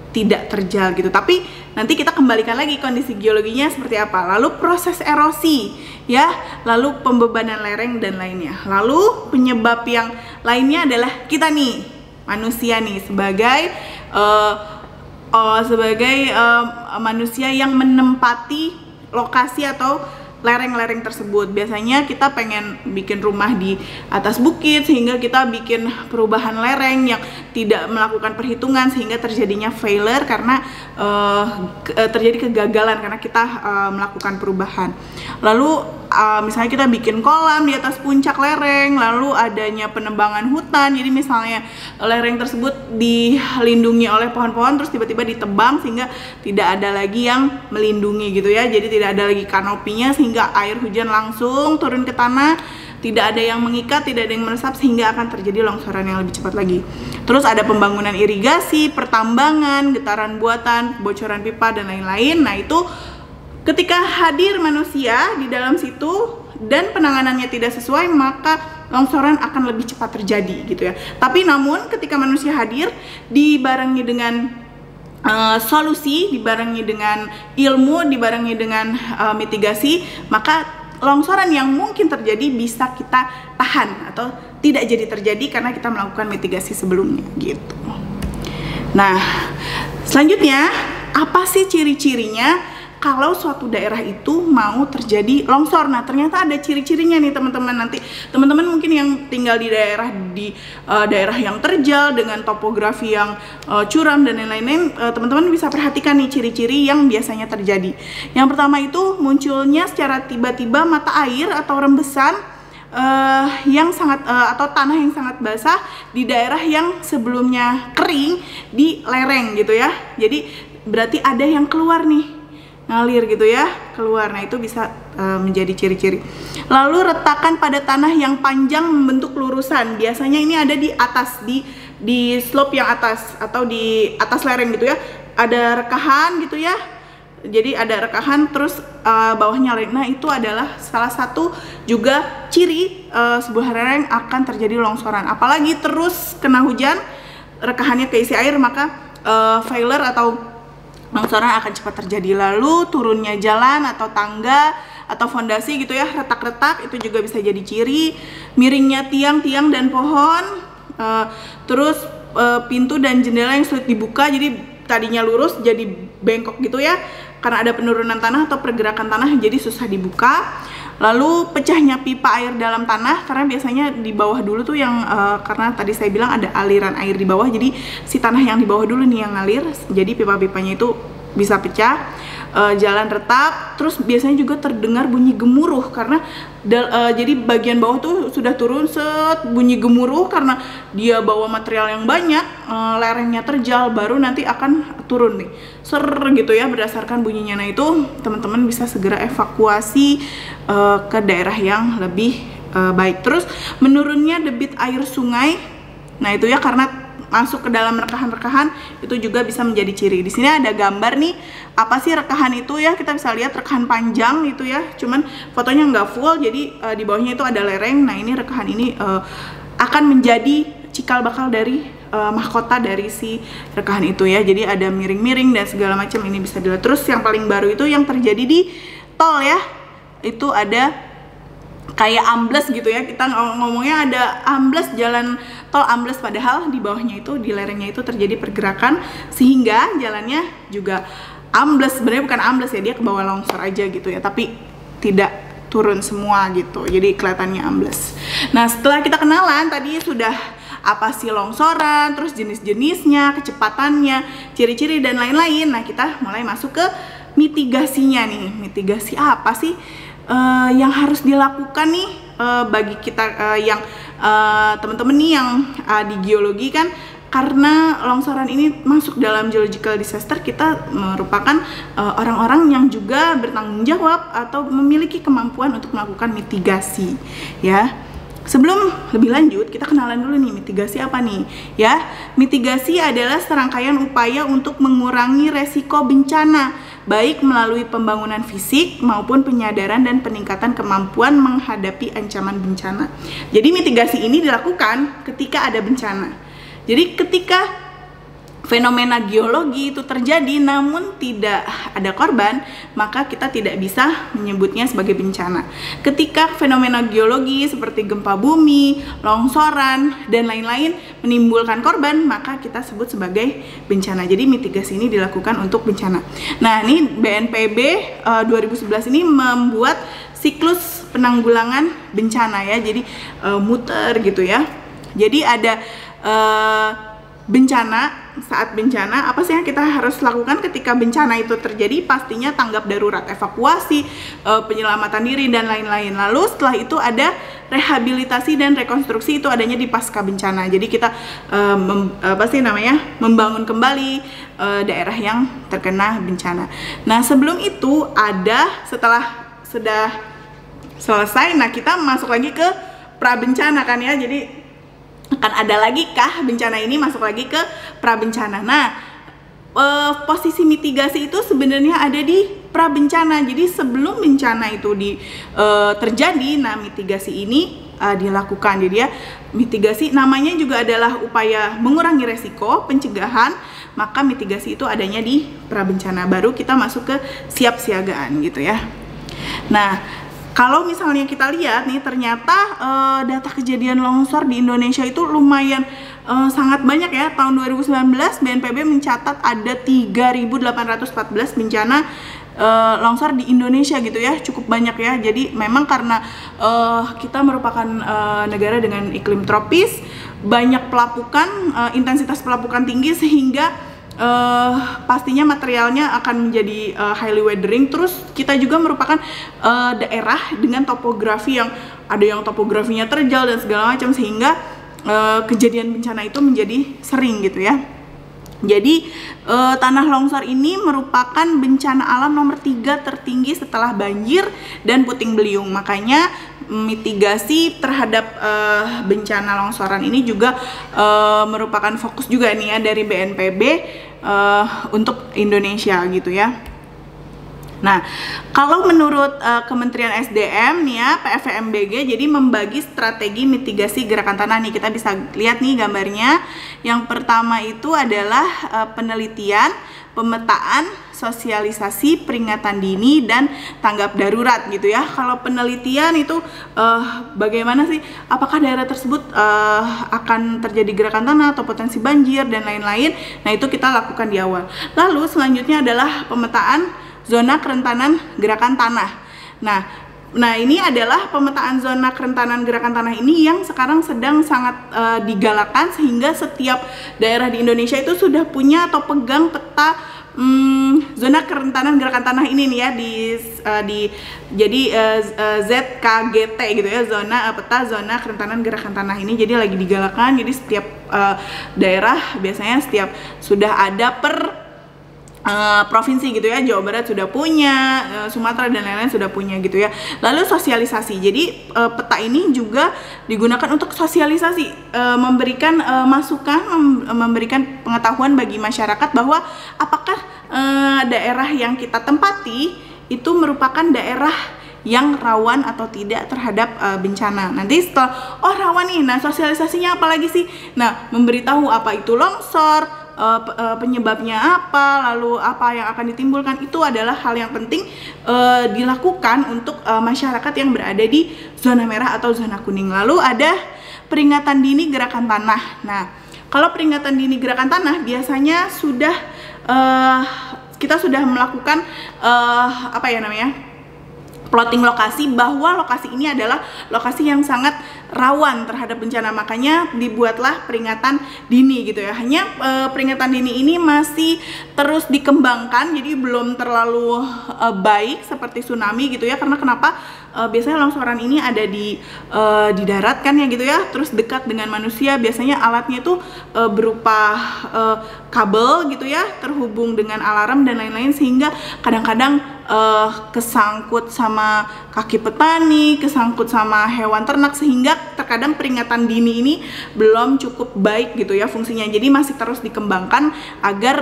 tidak terjal gitu. Tapi nanti kita kembalikan lagi kondisi geologinya seperti apa. Lalu proses erosi ya, lalu pembebanan lereng dan lainnya. Lalu penyebab yang lainnya adalah kita nih, manusia nih, sebagai manusia yang menempati lokasi atau lereng-lereng tersebut. Biasanya kita pengen bikin rumah di atas bukit, sehingga kita bikin perubahan lereng yang tidak melakukan perhitungan, sehingga terjadinya failure karena terjadi kegagalan karena kita melakukan perubahan. Lalu misalnya kita bikin kolam di atas puncak lereng, lalu adanya penebangan hutan. Jadi misalnya lereng tersebut dilindungi oleh pohon-pohon, terus tiba-tiba ditebang sehingga tidak ada lagi yang melindungi gitu ya. Jadi tidak ada lagi kanopinya, sehingga air hujan langsung turun ke tanah, tidak ada yang mengikat, tidak ada yang meresap, sehingga akan terjadi longsoran yang lebih cepat lagi. Terus ada pembangunan irigasi, pertambangan, getaran buatan, bocoran pipa dan lain-lain. Nah, itu Ketika hadir manusia di dalam situ dan penanganannya tidak sesuai, maka longsoran akan lebih cepat terjadi gitu ya. Tapi namun ketika manusia hadir dibarengi dengan solusi, dibarengi dengan ilmu, dibarengi dengan mitigasi, maka longsoran yang mungkin terjadi bisa kita tahan atau tidak jadi terjadi karena kita melakukan mitigasi sebelumnya gitu. Nah, selanjutnya apa sih ciri-cirinya kalau suatu daerah itu mau terjadi longsor? Nah, ternyata ada ciri-cirinya nih teman-teman. Nanti teman-teman mungkin yang tinggal di daerah yang terjal dengan topografi yang curam dan lain-lain, teman-teman bisa perhatikan nih ciri-ciri yang biasanya terjadi. Yang pertama itu munculnya secara tiba-tiba mata air atau rembesan yang sangat atau tanah yang sangat basah di daerah yang sebelumnya kering di lereng gitu ya. Jadi berarti ada yang keluar nih, ngalir gitu ya, keluar. Nah, itu bisa menjadi ciri-ciri. Lalu retakan pada tanah yang panjang membentuk lurusan. Biasanya ini ada di atas, di slope yang atas atau di atas lereng gitu ya. Ada rekahan gitu ya. Jadi ada rekahan terus bawahnya lereng. Nah, itu adalah salah satu juga ciri sebuah lereng akan terjadi longsoran. Apalagi terus kena hujan, rekahannya keisi air, maka failure atau longsoran akan cepat terjadi. Lalu turunnya jalan atau tangga atau fondasi gitu ya, retak-retak, itu juga bisa jadi ciri. Miringnya tiang-tiang dan pohon, terus pintu dan jendela yang sulit dibuka, jadi tadinya lurus jadi bengkok gitu ya, karena ada penurunan tanah atau pergerakan tanah jadi susah dibuka. Lalu pecahnya pipa air dalam tanah, karena biasanya di bawah dulu tuh yang karena tadi saya bilang ada aliran air di bawah, jadi si tanah yang di bawah dulu nih yang ngalir, jadi pipa-pipanya itu bisa pecah. Jalan retak, terus biasanya juga terdengar bunyi gemuruh karena jadi bagian bawah tuh sudah turun, set bunyi gemuruh karena dia bawa material yang banyak, lerengnya terjal, baru nanti akan turun nih, ser gitu ya berdasarkan bunyinya. Nah, itu teman-teman bisa segera evakuasi ke daerah yang lebih baik. Terus menurunnya debit air sungai, nah itu ya karena masuk ke dalam rekahan-rekahan, itu juga bisa menjadi ciri. Di sini ada gambar nih, apa sih rekahan itu ya, kita bisa lihat rekahan panjang itu ya, cuman fotonya nggak full, jadi di bawahnya itu ada lereng. Nah, ini rekahan ini akan menjadi cikal bakal dari mahkota dari si rekahan itu ya, jadi ada miring-miring dan segala macam, ini bisa dilihat. Terus yang paling baru itu yang terjadi di tol ya, itu ada kayak ambles gitu ya, kita ngomongnya ada ambles, jalan tol ambles, padahal di bawahnya itu, di lerengnya itu terjadi pergerakan sehingga jalannya juga ambles. Sebenarnya bukan ambles ya, dia ke bawah longsor aja gitu ya, tapi tidak turun semua gitu, jadi kelihatannya ambles. Nah, setelah kita kenalan tadi sudah apa sih longsoran, terus jenis-jenisnya, kecepatannya, ciri-ciri dan lain-lain. Nah, kita mulai masuk ke mitigasinya nih. Mitigasi apa sih yang harus dilakukan nih bagi kita yang teman-teman nih yang di geologi kan, karena longsoran ini masuk dalam geological disaster, kita merupakan orang-orang yang juga bertanggung jawab atau memiliki kemampuan untuk melakukan mitigasi ya. Sebelum lebih lanjut, kita kenalan dulu nih, mitigasi apa nih ya. Mitigasi adalah serangkaian upaya untuk mengurangi resiko bencana, baik melalui pembangunan fisik maupun penyadaran dan peningkatan kemampuan menghadapi ancaman bencana. Jadi mitigasi ini dilakukan ketika ada bencana. Jadi ketika fenomena geologi itu terjadi namun tidak ada korban, maka kita tidak bisa menyebutnya sebagai bencana. Ketika fenomena geologi seperti gempa bumi, longsoran, dan lain-lain menimbulkan korban, maka kita sebut sebagai bencana. Jadi mitigasi ini dilakukan untuk bencana. Nah, ini BNPB 2011 ini membuat siklus penanggulangan bencana ya, jadi muter gitu ya. Jadi ada bencana, saat bencana apa sih yang kita harus lakukan ketika bencana itu terjadi? Pastinya tanggap darurat, evakuasi, penyelamatan diri dan lain-lain. Lalu setelah itu ada rehabilitasi dan rekonstruksi, itu adanya di pasca bencana. Jadi kita membangun kembali daerah yang terkena bencana. Nah, sebelum itu ada, setelah sudah selesai, nah kita masuk lagi ke prabencana kan ya. Jadi akan ada lagi kah bencana ini masuk lagi ke prabencana. Nah, posisi mitigasi itu sebenarnya ada di prabencana. Jadi sebelum bencana itu terjadi, nah mitigasi ini dilakukan. Jadi ya, mitigasi namanya juga adalah upaya mengurangi resiko, pencegahan, maka mitigasi itu adanya di prabencana, baru kita masuk ke siapsiagaan gitu ya. Nah, kalau misalnya kita lihat nih, ternyata data kejadian longsor di Indonesia itu lumayan sangat banyak ya. Tahun 2019 BNPB mencatat ada 3.814 bencana longsor di Indonesia gitu ya, cukup banyak ya. Jadi memang karena kita merupakan negara dengan iklim tropis, banyak pelapukan, intensitas pelapukan tinggi, sehingga pastinya materialnya akan menjadi highly weathering. Terus kita juga merupakan daerah dengan topografi yang ada yang topografinya terjal dan segala macam, sehingga kejadian bencana itu menjadi sering gitu ya. Jadi tanah longsor ini merupakan bencana alam nomor 3 tertinggi setelah banjir dan puting beliung. Makanya mitigasi terhadap bencana longsoran ini juga merupakan fokus juga nih ya dari BNPB untuk Indonesia gitu ya. Nah, kalau menurut Kementerian SDM nih ya, PFVMBG jadi membagi strategi mitigasi gerakan tanah nih. Kita bisa lihat nih gambarnya. Yang pertama itu adalah penelitian, pemetaan, sosialisasi, peringatan dini, dan tanggap darurat gitu ya. Kalau penelitian itu bagaimana sih, apakah daerah tersebut akan terjadi gerakan tanah atau potensi banjir dan lain-lain. Nah, itu kita lakukan di awal. Lalu selanjutnya adalah pemetaan zona kerentanan gerakan tanah. Nah ini adalah pemetaan zona kerentanan gerakan tanah ini yang sekarang sedang sangat digalakan, sehingga setiap daerah di Indonesia itu sudah punya atau pegang peta zona kerentanan gerakan tanah ini nih ya, jadi ZKGT gitu ya, peta zona kerentanan gerakan tanah ini jadi lagi digalakan. Jadi setiap daerah biasanya sudah ada per provinsi gitu ya. Jawa Barat sudah punya, Sumatera dan lain-lain sudah punya gitu ya. Lalu sosialisasi, jadi peta ini juga digunakan untuk sosialisasi, memberikan masukan, memberikan pengetahuan bagi masyarakat bahwa apakah daerah yang kita tempati itu merupakan daerah yang rawan atau tidak terhadap bencana. Nanti setelah rawan nih, nah sosialisasinya apa lagi sih? Nah, memberitahu apa itu longsor, penyebabnya apa, lalu apa yang akan ditimbulkan, itu adalah hal yang penting dilakukan untuk masyarakat yang berada di zona merah atau zona kuning. Lalu ada peringatan dini gerakan tanah. Nah, kalau peringatan dini gerakan tanah biasanya kita sudah melakukan plotting lokasi, bahwa lokasi ini adalah lokasi yang sangat rawan terhadap bencana, makanya dibuatlah peringatan dini gitu ya. Hanya peringatan dini ini masih terus dikembangkan, jadi belum terlalu baik seperti tsunami gitu ya. Karena kenapa? Biasanya longsoran ini ada di darat kan ya gitu ya, terus dekat dengan manusia. Biasanya alatnya itu berupa kabel gitu ya, terhubung dengan alarm dan lain-lain, sehingga kadang-kadang kesangkut sama kaki petani, kesangkut sama hewan ternak, sehingga terkadang peringatan dini ini belum cukup baik gitu ya fungsinya. Jadi masih terus dikembangkan agar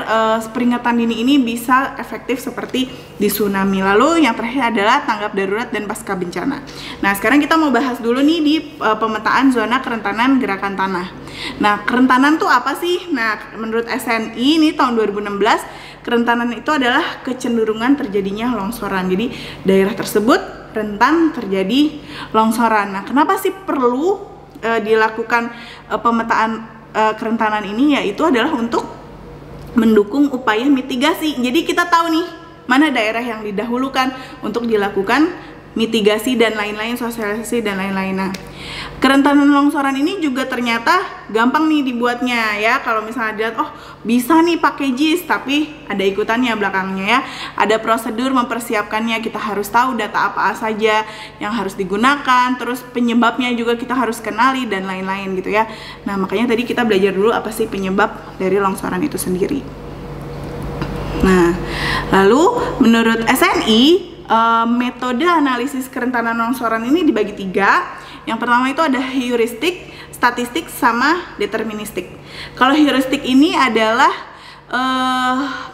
peringatan dini ini bisa efektif seperti di tsunami. Lalu yang terakhir adalah tanggap darurat dan pasca bencana. Nah, sekarang kita mau bahas dulu nih di pemetaan zona kerentanan gerakan tanah. Nah, kerentanan tuh apa sih? Nah, menurut SNI ini tahun 2016, kerentanan itu adalah kecenderungan terjadinya longsoran. Jadi daerah tersebut rentan terjadi longsoran. Nah, kenapa sih perlu dilakukan pemetaan kerentanan ini? Yaitu adalah untuk mendukung upaya mitigasi. Jadi kita tahu nih mana daerah yang didahulukan untuk dilakukan mitigasi dan lain-lain, sosialisasi dan lain-lain. Nah, kerentanan longsoran ini juga ternyata gampang nih dibuatnya ya. Kalau misalnya dilihat, bisa nih pakai JIS, tapi ada ikutannya belakangnya ya. Ada prosedur mempersiapkannya, kita harus tahu data apa saja yang harus digunakan, terus penyebabnya juga kita harus kenali dan lain-lain gitu ya. Nah, makanya tadi kita belajar dulu apa sih penyebab dari longsoran itu sendiri. Nah, lalu menurut SNI, metode analisis kerentanan longsoran ini dibagi 3. Yang pertama itu ada heuristik, statistik, sama deterministik. Kalau heuristik ini adalah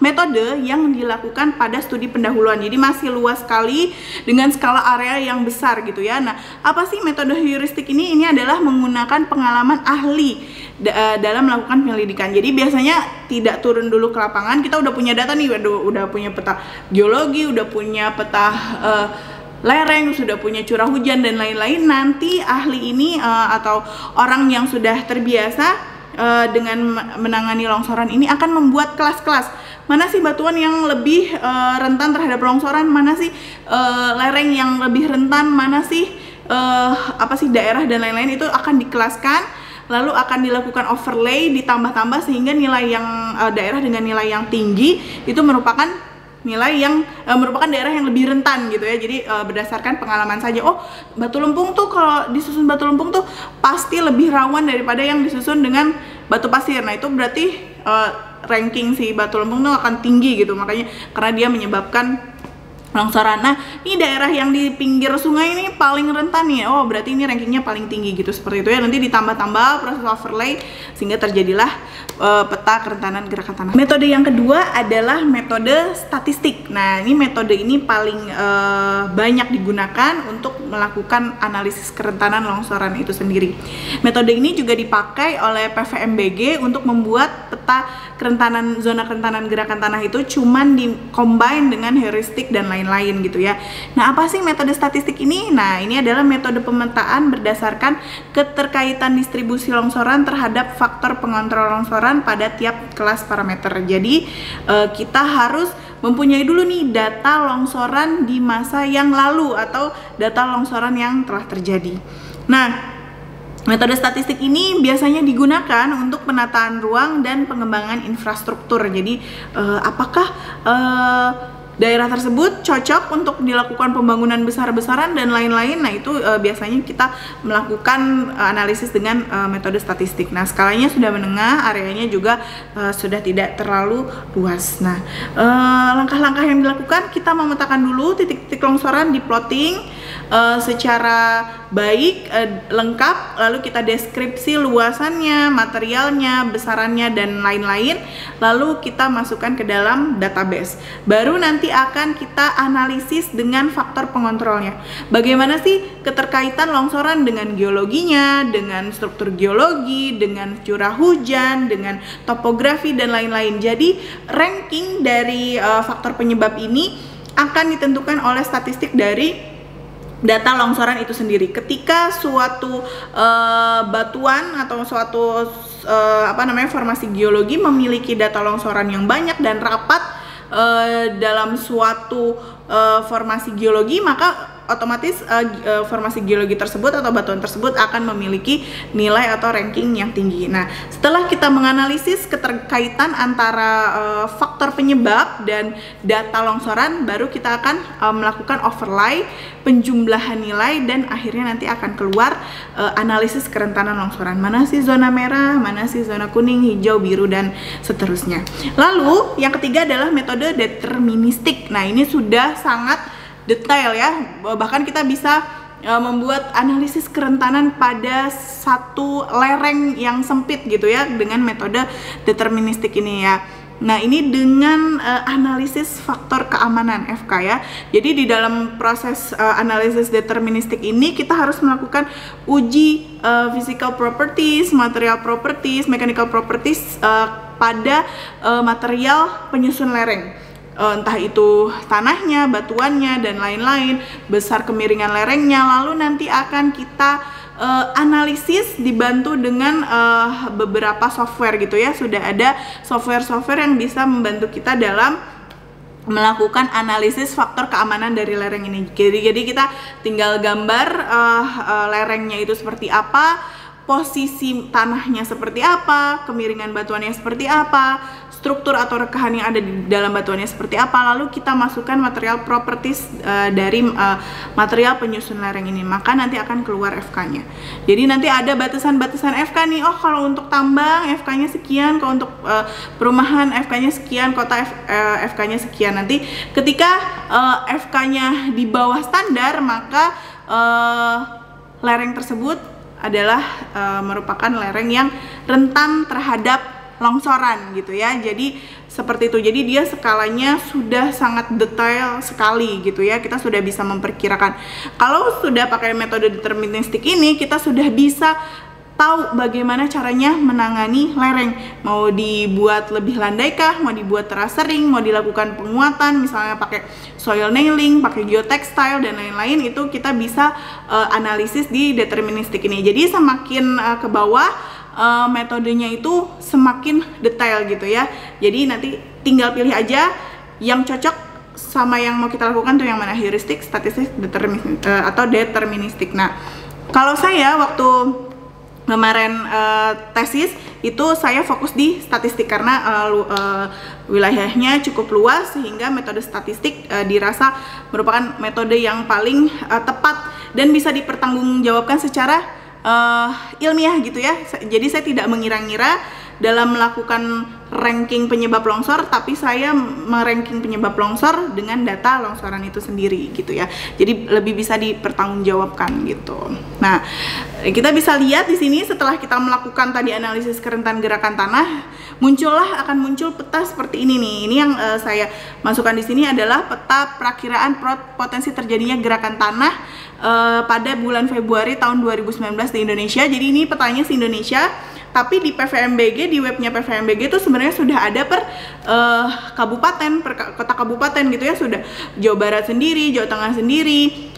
metode yang dilakukan pada studi pendahuluan, jadi masih luas sekali dengan skala area yang besar gitu ya. Nah, apa sih metode heuristik ini? Ini adalah menggunakan pengalaman ahli dalam melakukan penyelidikan. Jadi biasanya tidak turun dulu ke lapangan, kita udah punya data nih, udah punya peta geologi, udah punya peta lereng, sudah punya curah hujan dan lain-lain. Nanti ahli ini atau orang yang sudah terbiasa dengan menangani longsoran ini akan membuat kelas-kelas. Mana sih batuan yang lebih rentan terhadap longsoran, mana sih lereng yang lebih rentan, mana sih apa sih daerah dan lain-lain, itu akan dikelaskan. Lalu akan dilakukan overlay, ditambah-tambah sehingga nilai yang daerah dengan nilai yang tinggi itu merupakan nilai yang merupakan daerah yang lebih rentan gitu ya. Jadi berdasarkan pengalaman saja, oh Batu Lempung tuh kalau disusun Batu Lempung tuh pasti lebih rawan daripada yang disusun dengan batu pasir. Nah itu berarti ranking si Batu Lempung tuh akan tinggi gitu, makanya karena dia menyebabkan longsoran. Nah, ini daerah yang di pinggir sungai ini paling rentan nih. Oh, berarti ini rankingnya paling tinggi gitu, seperti itu ya. Nanti ditambah-tambah proses overlay sehingga terjadilah peta kerentanan gerakan tanah. Metode yang kedua adalah metode statistik. Nah, ini metode ini paling banyak digunakan untuk melakukan analisis kerentanan longsoran itu sendiri. Metode ini juga dipakai oleh PVMBG untuk membuat peta kerentanan, zona kerentanan gerakan tanah itu cuman di-combine dengan heuristik dan lain-lain gitu ya. Nah, apa sih metode statistik ini? Nah, ini adalah metode pemetaan berdasarkan keterkaitan distribusi longsoran terhadap faktor pengontrol longsoran pada tiap kelas parameter. Jadi, kita harus mempunyai dulu nih data longsoran di masa yang lalu atau data longsoran yang telah terjadi. Nah, metode statistik ini biasanya digunakan untuk penataan ruang dan pengembangan infrastruktur. Jadi, apakah daerah tersebut cocok untuk dilakukan pembangunan besar-besaran dan lain-lain? Nah, itu biasanya kita melakukan analisis dengan metode statistik. Nah, skalanya sudah menengah, areanya juga sudah tidak terlalu luas. Nah, langkah-langkah yang dilakukan, kita memetakan dulu titik-titik longsoran, di plotting secara baik, lengkap, lalu kita deskripsi luasannya, materialnya, besarannya, dan lain-lain, lalu kita masukkan ke dalam database. Baru nanti akan kita analisis dengan faktor pengontrolnya. Bagaimana sih keterkaitan longsoran dengan geologinya, dengan struktur geologi, dengan curah hujan, dengan topografi, dan lain-lain. Jadi ranking dari faktor penyebab ini akan ditentukan oleh statistik dari data longsoran itu sendiri. Ketika suatu batuan atau suatu formasi geologi memiliki data longsoran yang banyak dan rapat dalam suatu formasi geologi, maka otomatis formasi geologi tersebut atau batuan tersebut akan memiliki nilai atau ranking yang tinggi. Nah, setelah kita menganalisis keterkaitan antara faktor penyebab dan data longsoran, baru kita akan melakukan overlay, penjumlahan nilai, dan akhirnya nanti akan keluar analisis kerentanan longsoran. Mana sih zona merah, mana sih zona kuning, hijau, biru, dan seterusnya. Lalu yang ketiga adalah metode deterministik. Nah, ini sudah sangat detail ya, bahkan kita bisa membuat analisis kerentanan pada satu lereng yang sempit gitu ya dengan metode deterministik ini ya. Nah, ini dengan analisis faktor keamanan FK ya. Jadi di dalam proses analisis deterministik ini kita harus melakukan uji physical properties, material properties, mechanical properties pada material penyusun lereng. Entah itu tanahnya, batuannya, dan lain-lain, besar kemiringan lerengnya. Lalu nanti akan kita analisis dibantu dengan beberapa software gitu ya. Sudah ada software-software yang bisa membantu kita dalam melakukan analisis faktor keamanan dari lereng ini. Jadi kita tinggal gambar lerengnya itu seperti apa, posisi tanahnya seperti apa, kemiringan batuannya seperti apa, struktur atau rekahan yang ada di dalam batuannya seperti apa, lalu kita masukkan material properties dari material penyusun lereng ini, maka nanti akan keluar FK-nya. Jadi nanti ada batasan-batasan FK nih, oh kalau untuk tambang FK-nya sekian, kalau untuk perumahan FK-nya sekian, kota FK-nya sekian. Nanti ketika FK-nya di bawah standar, maka lereng tersebut adalah merupakan lereng yang rentan terhadap longsoran gitu ya. Jadi seperti itu. Jadi dia skalanya sudah sangat detail sekali gitu ya. Kita sudah bisa memperkirakan. Kalau sudah pakai metode deterministik ini, kita sudah bisa tahu bagaimana caranya menangani lereng. Mau dibuat lebih landai kah, mau dibuat terasa sering, mau dilakukan penguatan misalnya pakai soil nailing, pakai geotextile dan lain-lain, itu kita bisa analisis di deterministik ini. Jadi semakin ke bawah metodenya itu semakin detail gitu ya. Jadi nanti tinggal pilih aja yang cocok sama yang mau kita lakukan tuh yang mana, heuristik, statistik, atau deterministik. Nah, kalau saya waktu kemarin tesis itu saya fokus di statistik karena wilayahnya cukup luas sehingga metode statistik dirasa merupakan metode yang paling tepat dan bisa dipertanggungjawabkan secara ilmiah gitu ya. Jadi saya tidak mengira-ngira dalam melakukan ranking penyebab longsor, tapi saya meranking penyebab longsor dengan data longsoran itu sendiri gitu ya. Jadi lebih bisa dipertanggungjawabkan gitu. Nah, kita bisa lihat di sini setelah kita melakukan tadi analisis kerentanan gerakan tanah, akan muncul peta seperti ini nih. Ini yang saya masukkan di sini adalah peta perakiraan potensi terjadinya gerakan tanah pada bulan Februari tahun 2019 di Indonesia. Jadi ini petanya se-Indonesia. Tapi di PVMBG, di webnya PVMBG itu sebenarnya sudah ada per kabupaten, per kota kabupaten gitu ya. Sudah Jawa Barat sendiri, Jawa Tengah sendiri,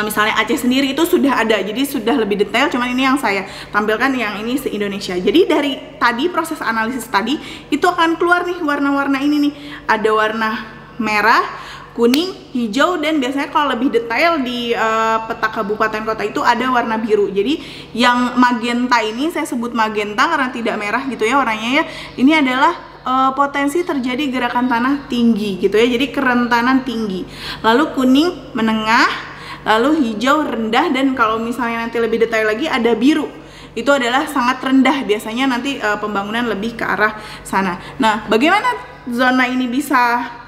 misalnya Aceh sendiri itu sudah ada. Jadi sudah lebih detail, cuman ini yang saya tampilkan yang ini se-Indonesia. Jadi dari tadi proses analisis tadi itu akan keluar nih warna-warna ini nih. Ada warna merah, kuning, hijau, dan biasanya kalau lebih detail di peta kabupaten kota itu ada warna biru. Jadi yang magenta ini saya sebut magenta karena tidak merah gitu ya warnanya ya. Ini adalah potensi terjadi gerakan tanah tinggi gitu ya. Jadi kerentanan tinggi. Lalu kuning menengah, lalu hijau rendah, dan kalau misalnya nanti lebih detail lagi ada biru. Itu adalah sangat rendah, biasanya nanti pembangunan lebih ke arah sana. Nah, bagaimana zona ini bisa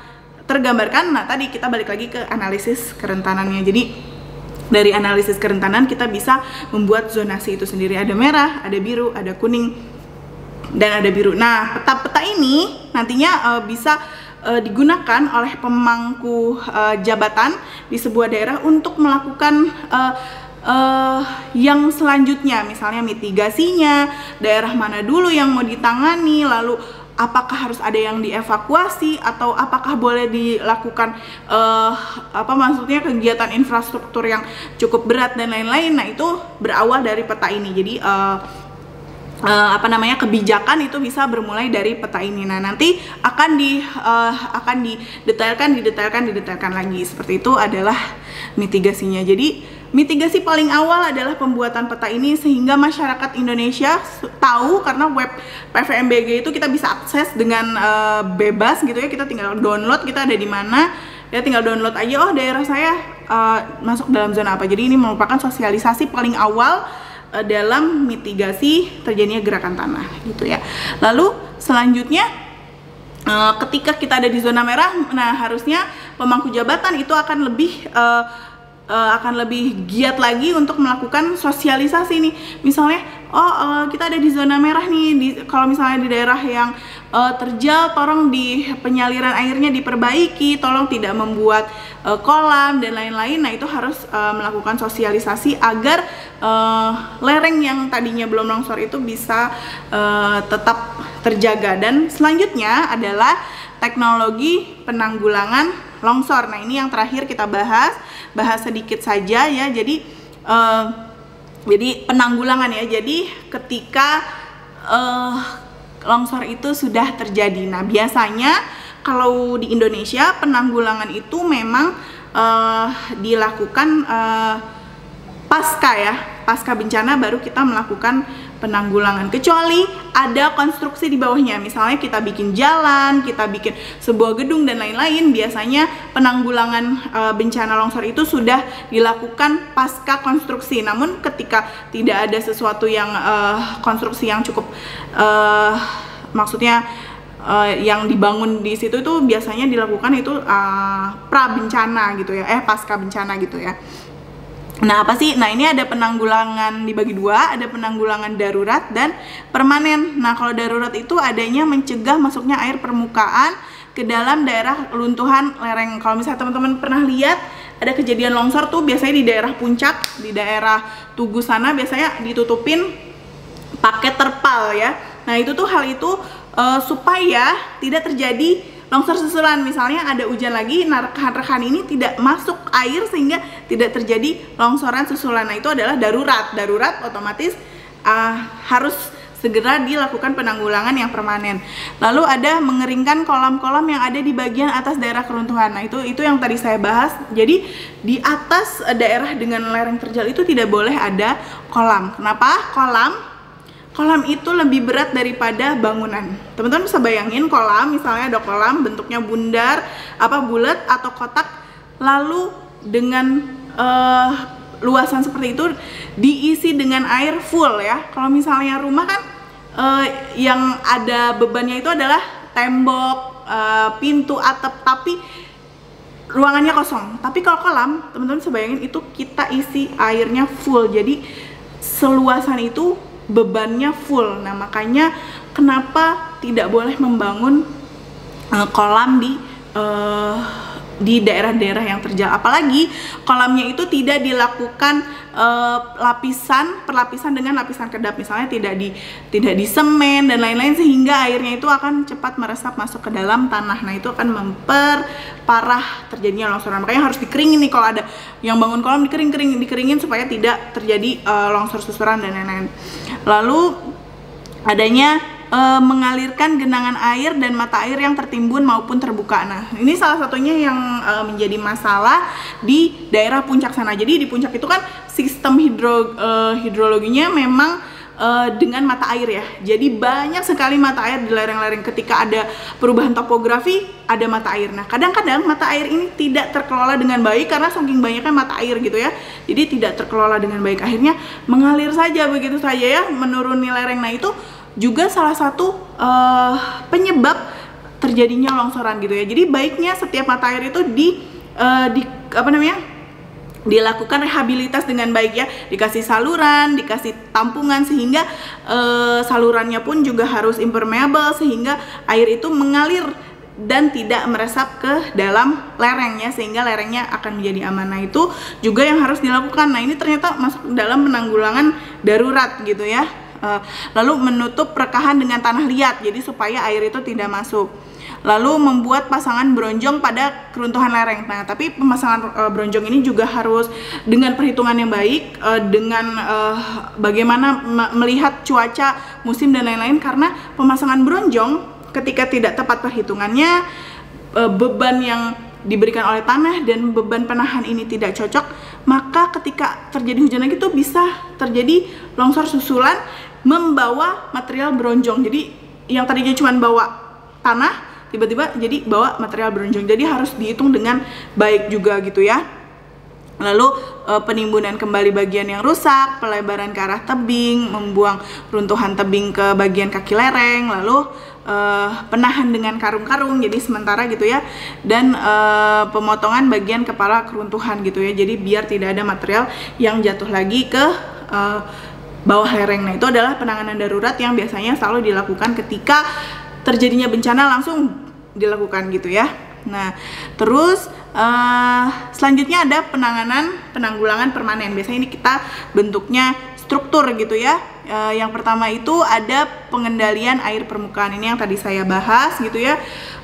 tergambarkan? Nah, tadi kita balik lagi ke analisis kerentanannya. Jadi dari analisis kerentanan kita bisa membuat zonasi itu sendiri. Ada merah, ada biru, ada kuning, dan ada biru. Nah, peta-peta ini nantinya bisa digunakan oleh pemangku jabatan di sebuah daerah untuk melakukan yang selanjutnya, misalnya mitigasinya, daerah mana dulu yang mau ditangani, lalu apakah harus ada yang dievakuasi atau apakah boleh dilakukan maksudnya kegiatan infrastruktur yang cukup berat dan lain-lain. Nah, itu berawal dari peta ini. Jadi kebijakan itu bisa bermulai dari peta ini. Nah, nanti akan didetailkan lagi. Seperti itu adalah mitigasinya. Jadi mitigasi paling awal adalah pembuatan peta ini sehingga masyarakat Indonesia tahu, karena web PVMBG itu kita bisa akses dengan bebas gitu ya. Kita tinggal download, kita ada di mana ya, tinggal download aja, oh daerah saya masuk dalam zona apa. Jadi ini merupakan sosialisasi paling awal dalam mitigasi terjadinya gerakan tanah gitu ya. Lalu selanjutnya ketika kita ada di zona merah, nah harusnya pemangku jabatan itu akan lebih giat lagi untuk melakukan sosialisasi nih. Misalnya, kita ada di zona merah nih, kalau misalnya di daerah yang terjal, tolong di penyaliran airnya diperbaiki, tolong tidak membuat kolam dan lain-lain. Nah, itu harus melakukan sosialisasi agar lereng yang tadinya belum longsor itu bisa tetap terjaga. Dan selanjutnya adalah teknologi penanggulangan longsor. Nah, ini yang terakhir kita bahas sedikit saja ya. Jadi penanggulangan ya. Jadi ketika longsor itu sudah terjadi. Nah, biasanya kalau di Indonesia penanggulangan itu memang dilakukan pasca bencana baru kita melakukan penanggulangan, kecuali ada konstruksi di bawahnya. Misalnya kita bikin jalan, kita bikin sebuah gedung dan lain-lain, biasanya penanggulangan bencana longsor itu sudah dilakukan pasca konstruksi. Namun ketika tidak ada sesuatu yang konstruksi yang cukup yang dibangun di situ, itu biasanya dilakukan itu pra bencana gitu ya, pasca bencana gitu ya. Nah, apa sih? Nah, ini ada penanggulangan dibagi dua, ada penanggulangan darurat dan permanen. Nah, kalau darurat itu adanya mencegah masuknya air permukaan ke dalam daerah runtuhan lereng. Kalau misalnya teman-teman pernah lihat ada kejadian longsor tuh biasanya di daerah puncak, di daerah Tugu sana biasanya ditutupin pakai terpal ya. Nah, itu tuh hal itu supaya tidak terjadi longsor susulan. Misalnya ada hujan lagi, nah rekan-rekan ini tidak masuk air sehingga tidak terjadi longsoran susulan. Nah, itu adalah darurat. Darurat otomatis harus segera dilakukan penanggulangan yang permanen. Lalu ada mengeringkan kolam-kolam yang ada di bagian atas daerah keruntuhan. Nah, itu yang tadi saya bahas. Jadi di atas daerah dengan lereng terjal itu tidak boleh ada kolam. Kenapa? Kolam itu lebih berat daripada bangunan. Teman-teman bisa bayangin kolam, misalnya ada kolam bentuknya bundar, bulat atau kotak, lalu dengan luasan seperti itu diisi dengan air full ya. Kalau misalnya rumah kan yang ada bebannya itu adalah tembok, pintu, atap, tapi ruangannya kosong. Tapi kalau kolam, teman-teman bisa bayangin itu kita isi airnya full. Jadi seluasan itu bebannya full. Nah, makanya kenapa tidak boleh membangun kolam di daerah-daerah yang terjal. Apalagi kolamnya itu tidak dilakukan perlapisan dengan lapisan kedap, misalnya tidak di semen dan lain-lain, sehingga airnya itu akan cepat meresap masuk ke dalam tanah. Nah, itu akan memperparah terjadinya longsoran. Makanya harus dikeringin nih, kalau ada yang bangun kolam dikeringin supaya tidak terjadi longsor susulan dan lain-lain. Lalu adanya mengalirkan genangan air dan mata air yang tertimbun maupun terbuka. Nah, ini salah satunya yang menjadi masalah di daerah puncak sana. Jadi di puncak itu kan sistem hidrologinya memang dengan mata air ya. Jadi banyak sekali mata air di lereng-lereng. Ketika ada perubahan topografi, ada mata air. Nah, kadang-kadang mata air ini tidak terkelola dengan baik karena saking banyaknya mata air gitu ya. Jadi tidak terkelola dengan baik, akhirnya mengalir saja begitu saja ya, menuruni lereng. Nah, itu juga salah satu penyebab terjadinya longsoran gitu ya. Jadi baiknya setiap mata air itu dilakukan rehabilitas dengan baik ya, dikasih saluran, dikasih tampungan, sehingga salurannya pun juga harus impermeable sehingga air itu mengalir dan tidak meresap ke dalam lerengnya, sehingga lerengnya akan menjadi aman. Nah, itu juga yang harus dilakukan. Nah, ini ternyata masuk dalam penanggulangan darurat gitu ya. Lalu menutup rekahan dengan tanah liat, jadi supaya air itu tidak masuk. Lalu membuat pasangan bronjong pada keruntuhan lereng. Nah, tapi pemasangan bronjong ini juga harus dengan perhitungan yang baik, dengan bagaimana melihat cuaca, musim dan lain-lain. Karena pemasangan bronjong ketika tidak tepat perhitungannya, beban yang diberikan oleh tanah dan beban penahan ini tidak cocok, maka ketika terjadi hujan lagi itu bisa terjadi longsor susulan membawa material bronjong. Jadi yang tadinya cuma bawa tanah, tiba-tiba jadi bawa material bronjong. Jadi harus dihitung dengan baik juga gitu ya. Lalu penimbunan kembali bagian yang rusak, pelebaran ke arah tebing, membuang runtuhan tebing ke bagian kaki lereng, lalu penahan dengan karung-karung jadi sementara gitu ya, dan pemotongan bagian kepala keruntuhan gitu ya. Jadi biar tidak ada material yang jatuh lagi ke bawah lereng. Nah, itu adalah penanganan darurat yang biasanya selalu dilakukan ketika terjadinya bencana, langsung dilakukan gitu ya. Nah, terus selanjutnya ada penanggulangan permanen. Biasanya ini kita bentuknya struktur gitu ya. Yang pertama itu ada pengendalian air permukaan. Ini yang tadi saya bahas gitu ya.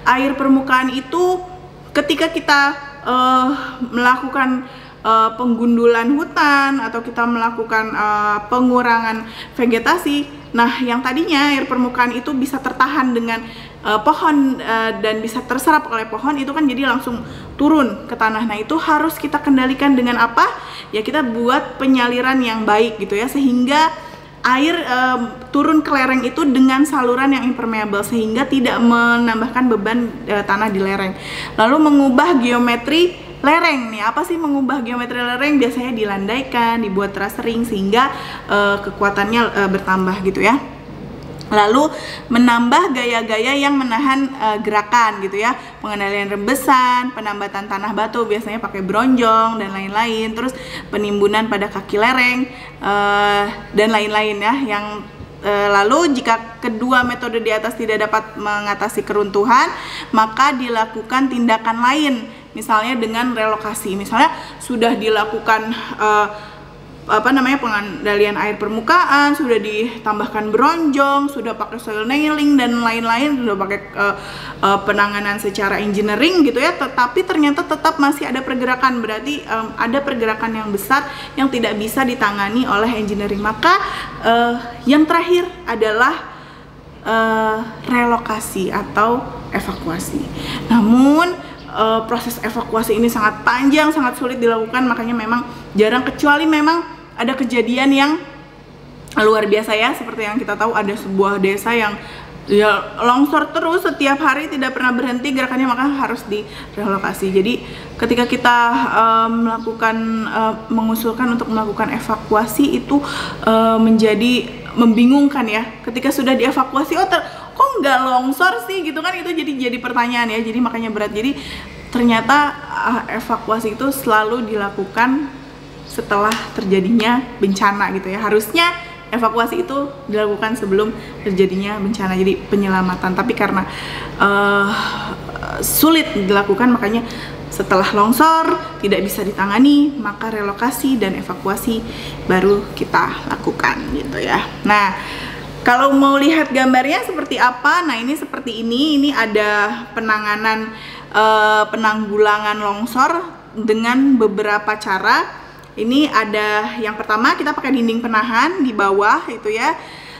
Air permukaan itu ketika kita melakukan penggundulan hutan atau kita melakukan pengurangan vegetasi, nah yang tadinya air permukaan itu bisa tertahan dengan pohon dan bisa terserap oleh pohon, itu kan jadi langsung turun ke tanah. Nah, itu harus kita kendalikan dengan apa? Ya, kita buat penyaliran yang baik gitu ya, sehingga air turun ke lereng itu dengan saluran yang impermeable sehingga tidak menambahkan beban tanah di lereng. Lalu mengubah geometri lereng nih. Apa sih mengubah geometri lereng? Biasanya dilandaikan, dibuat terasering sehingga kekuatannya bertambah gitu ya. Lalu menambah gaya-gaya yang menahan gerakan gitu ya, pengendalian rembesan, penambatan tanah batu biasanya pakai bronjong dan lain-lain, terus penimbunan pada kaki lereng dan lain-lain ya. Yang lalu jika kedua metode di atas tidak dapat mengatasi keruntuhan, maka dilakukan tindakan lain, misalnya dengan relokasi. Misalnya sudah dilakukan pengendalian air permukaan, sudah ditambahkan bronjong, sudah pakai soil nailing dan lain-lain, sudah pakai penanganan secara engineering gitu ya, tetapi ternyata tetap masih ada pergerakan, berarti ada pergerakan yang besar yang tidak bisa ditangani oleh engineering. Maka yang terakhir adalah relokasi atau evakuasi. Namun proses evakuasi ini sangat panjang, sangat sulit dilakukan, makanya memang jarang, kecuali memang ada kejadian yang luar biasa ya, seperti yang kita tahu ada sebuah desa yang ya longsor terus setiap hari tidak pernah berhenti gerakannya, maka harus direlokasi. Jadi ketika kita mengusulkan untuk melakukan evakuasi itu menjadi membingungkan ya. Ketika sudah dievakuasi, kok nggak longsor sih gitu kan, itu jadi pertanyaan ya, jadi makanya berat. Jadi ternyata evakuasi itu selalu dilakukan setelah terjadinya bencana gitu ya. Harusnya evakuasi itu dilakukan sebelum terjadinya bencana, jadi penyelamatan. Tapi karena sulit dilakukan, makanya setelah longsor tidak bisa ditangani, maka relokasi dan evakuasi baru kita lakukan gitu ya. Nah, kalau mau lihat gambarnya seperti apa, nah ini seperti ini. Ini ada penanggulangan longsor dengan beberapa cara. Ini ada yang pertama, kita pakai dinding penahan di bawah itu ya.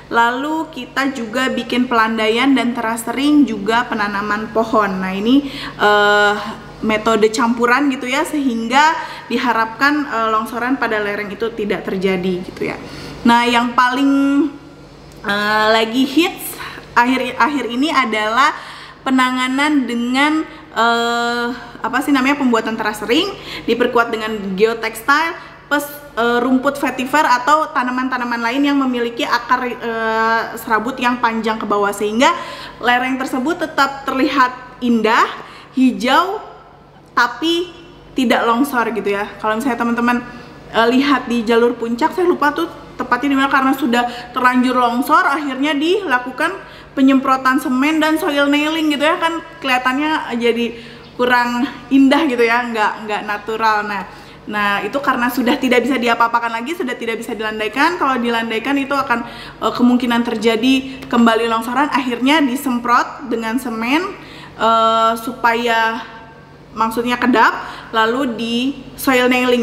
Lalu kita juga bikin pelandaian dan terasering juga penanaman pohon. Nah ini metode campuran gitu ya, sehingga diharapkan longsoran pada lereng itu tidak terjadi gitu ya. Nah yang paling lagi hits akhir ini adalah penanganan dengan pembuatan terasering diperkuat dengan geotekstil plus rumput vetiver atau tanaman-tanaman lain yang memiliki akar serabut yang panjang ke bawah, sehingga lereng tersebut tetap terlihat indah, hijau, tapi tidak longsor gitu ya. Kalau misalnya teman-teman lihat di jalur puncak, saya lupa tuh tepatnya di mana, karena sudah terlanjur longsor, akhirnya dilakukan penyemprotan semen dan soil nailing gitu ya, kan kelihatannya jadi kurang indah gitu ya, nggak natural. Nah itu karena sudah tidak bisa diapa-apakan lagi, sudah tidak bisa dilandaikan. Kalau dilandaikan itu akan kemungkinan terjadi kembali longsoran. Akhirnya disemprot dengan semen supaya maksudnya kedap, lalu di soil nailing.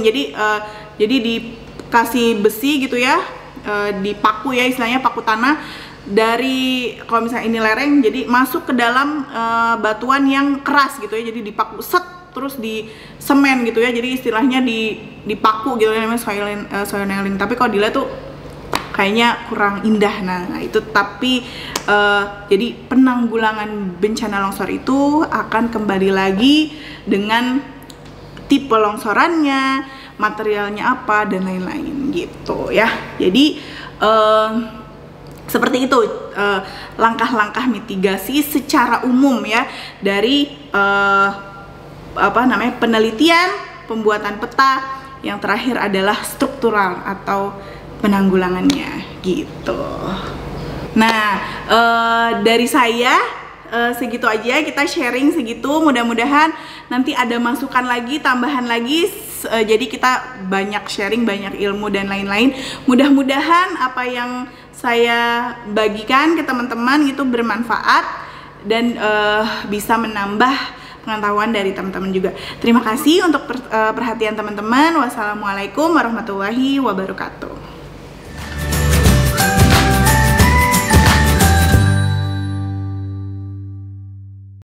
Jadi dikasih besi gitu ya, dipaku ya, istilahnya paku tanah. Dari kalau misalnya ini lereng, jadi masuk ke dalam batuan yang keras gitu ya, jadi dipaku set terus di semen gitu ya, jadi istilahnya dipaku gitu ya, namanya soil nailing. Tapi kalau dilihat tuh kayaknya kurang indah. Nah itu tapi jadi penanggulangan bencana longsor itu akan kembali lagi dengan tipe longsorannya, materialnya apa dan lain-lain gitu ya. Jadi seperti itu langkah-langkah mitigasi secara umum ya, dari penelitian, pembuatan peta, yang terakhir adalah struktural atau penanggulangannya gitu. Nah dari saya segitu aja, kita sharing segitu. Mudah-mudahan nanti ada masukan lagi, tambahan lagi, jadi kita banyak sharing, banyak ilmu dan lain-lain. Mudah-mudahan apa yang saya bagikan ke teman-teman itu bermanfaat dan bisa menambah pengetahuan dari teman-teman juga. Terima kasih untuk perhatian teman-teman. Wassalamualaikum warahmatullahi wabarakatuh.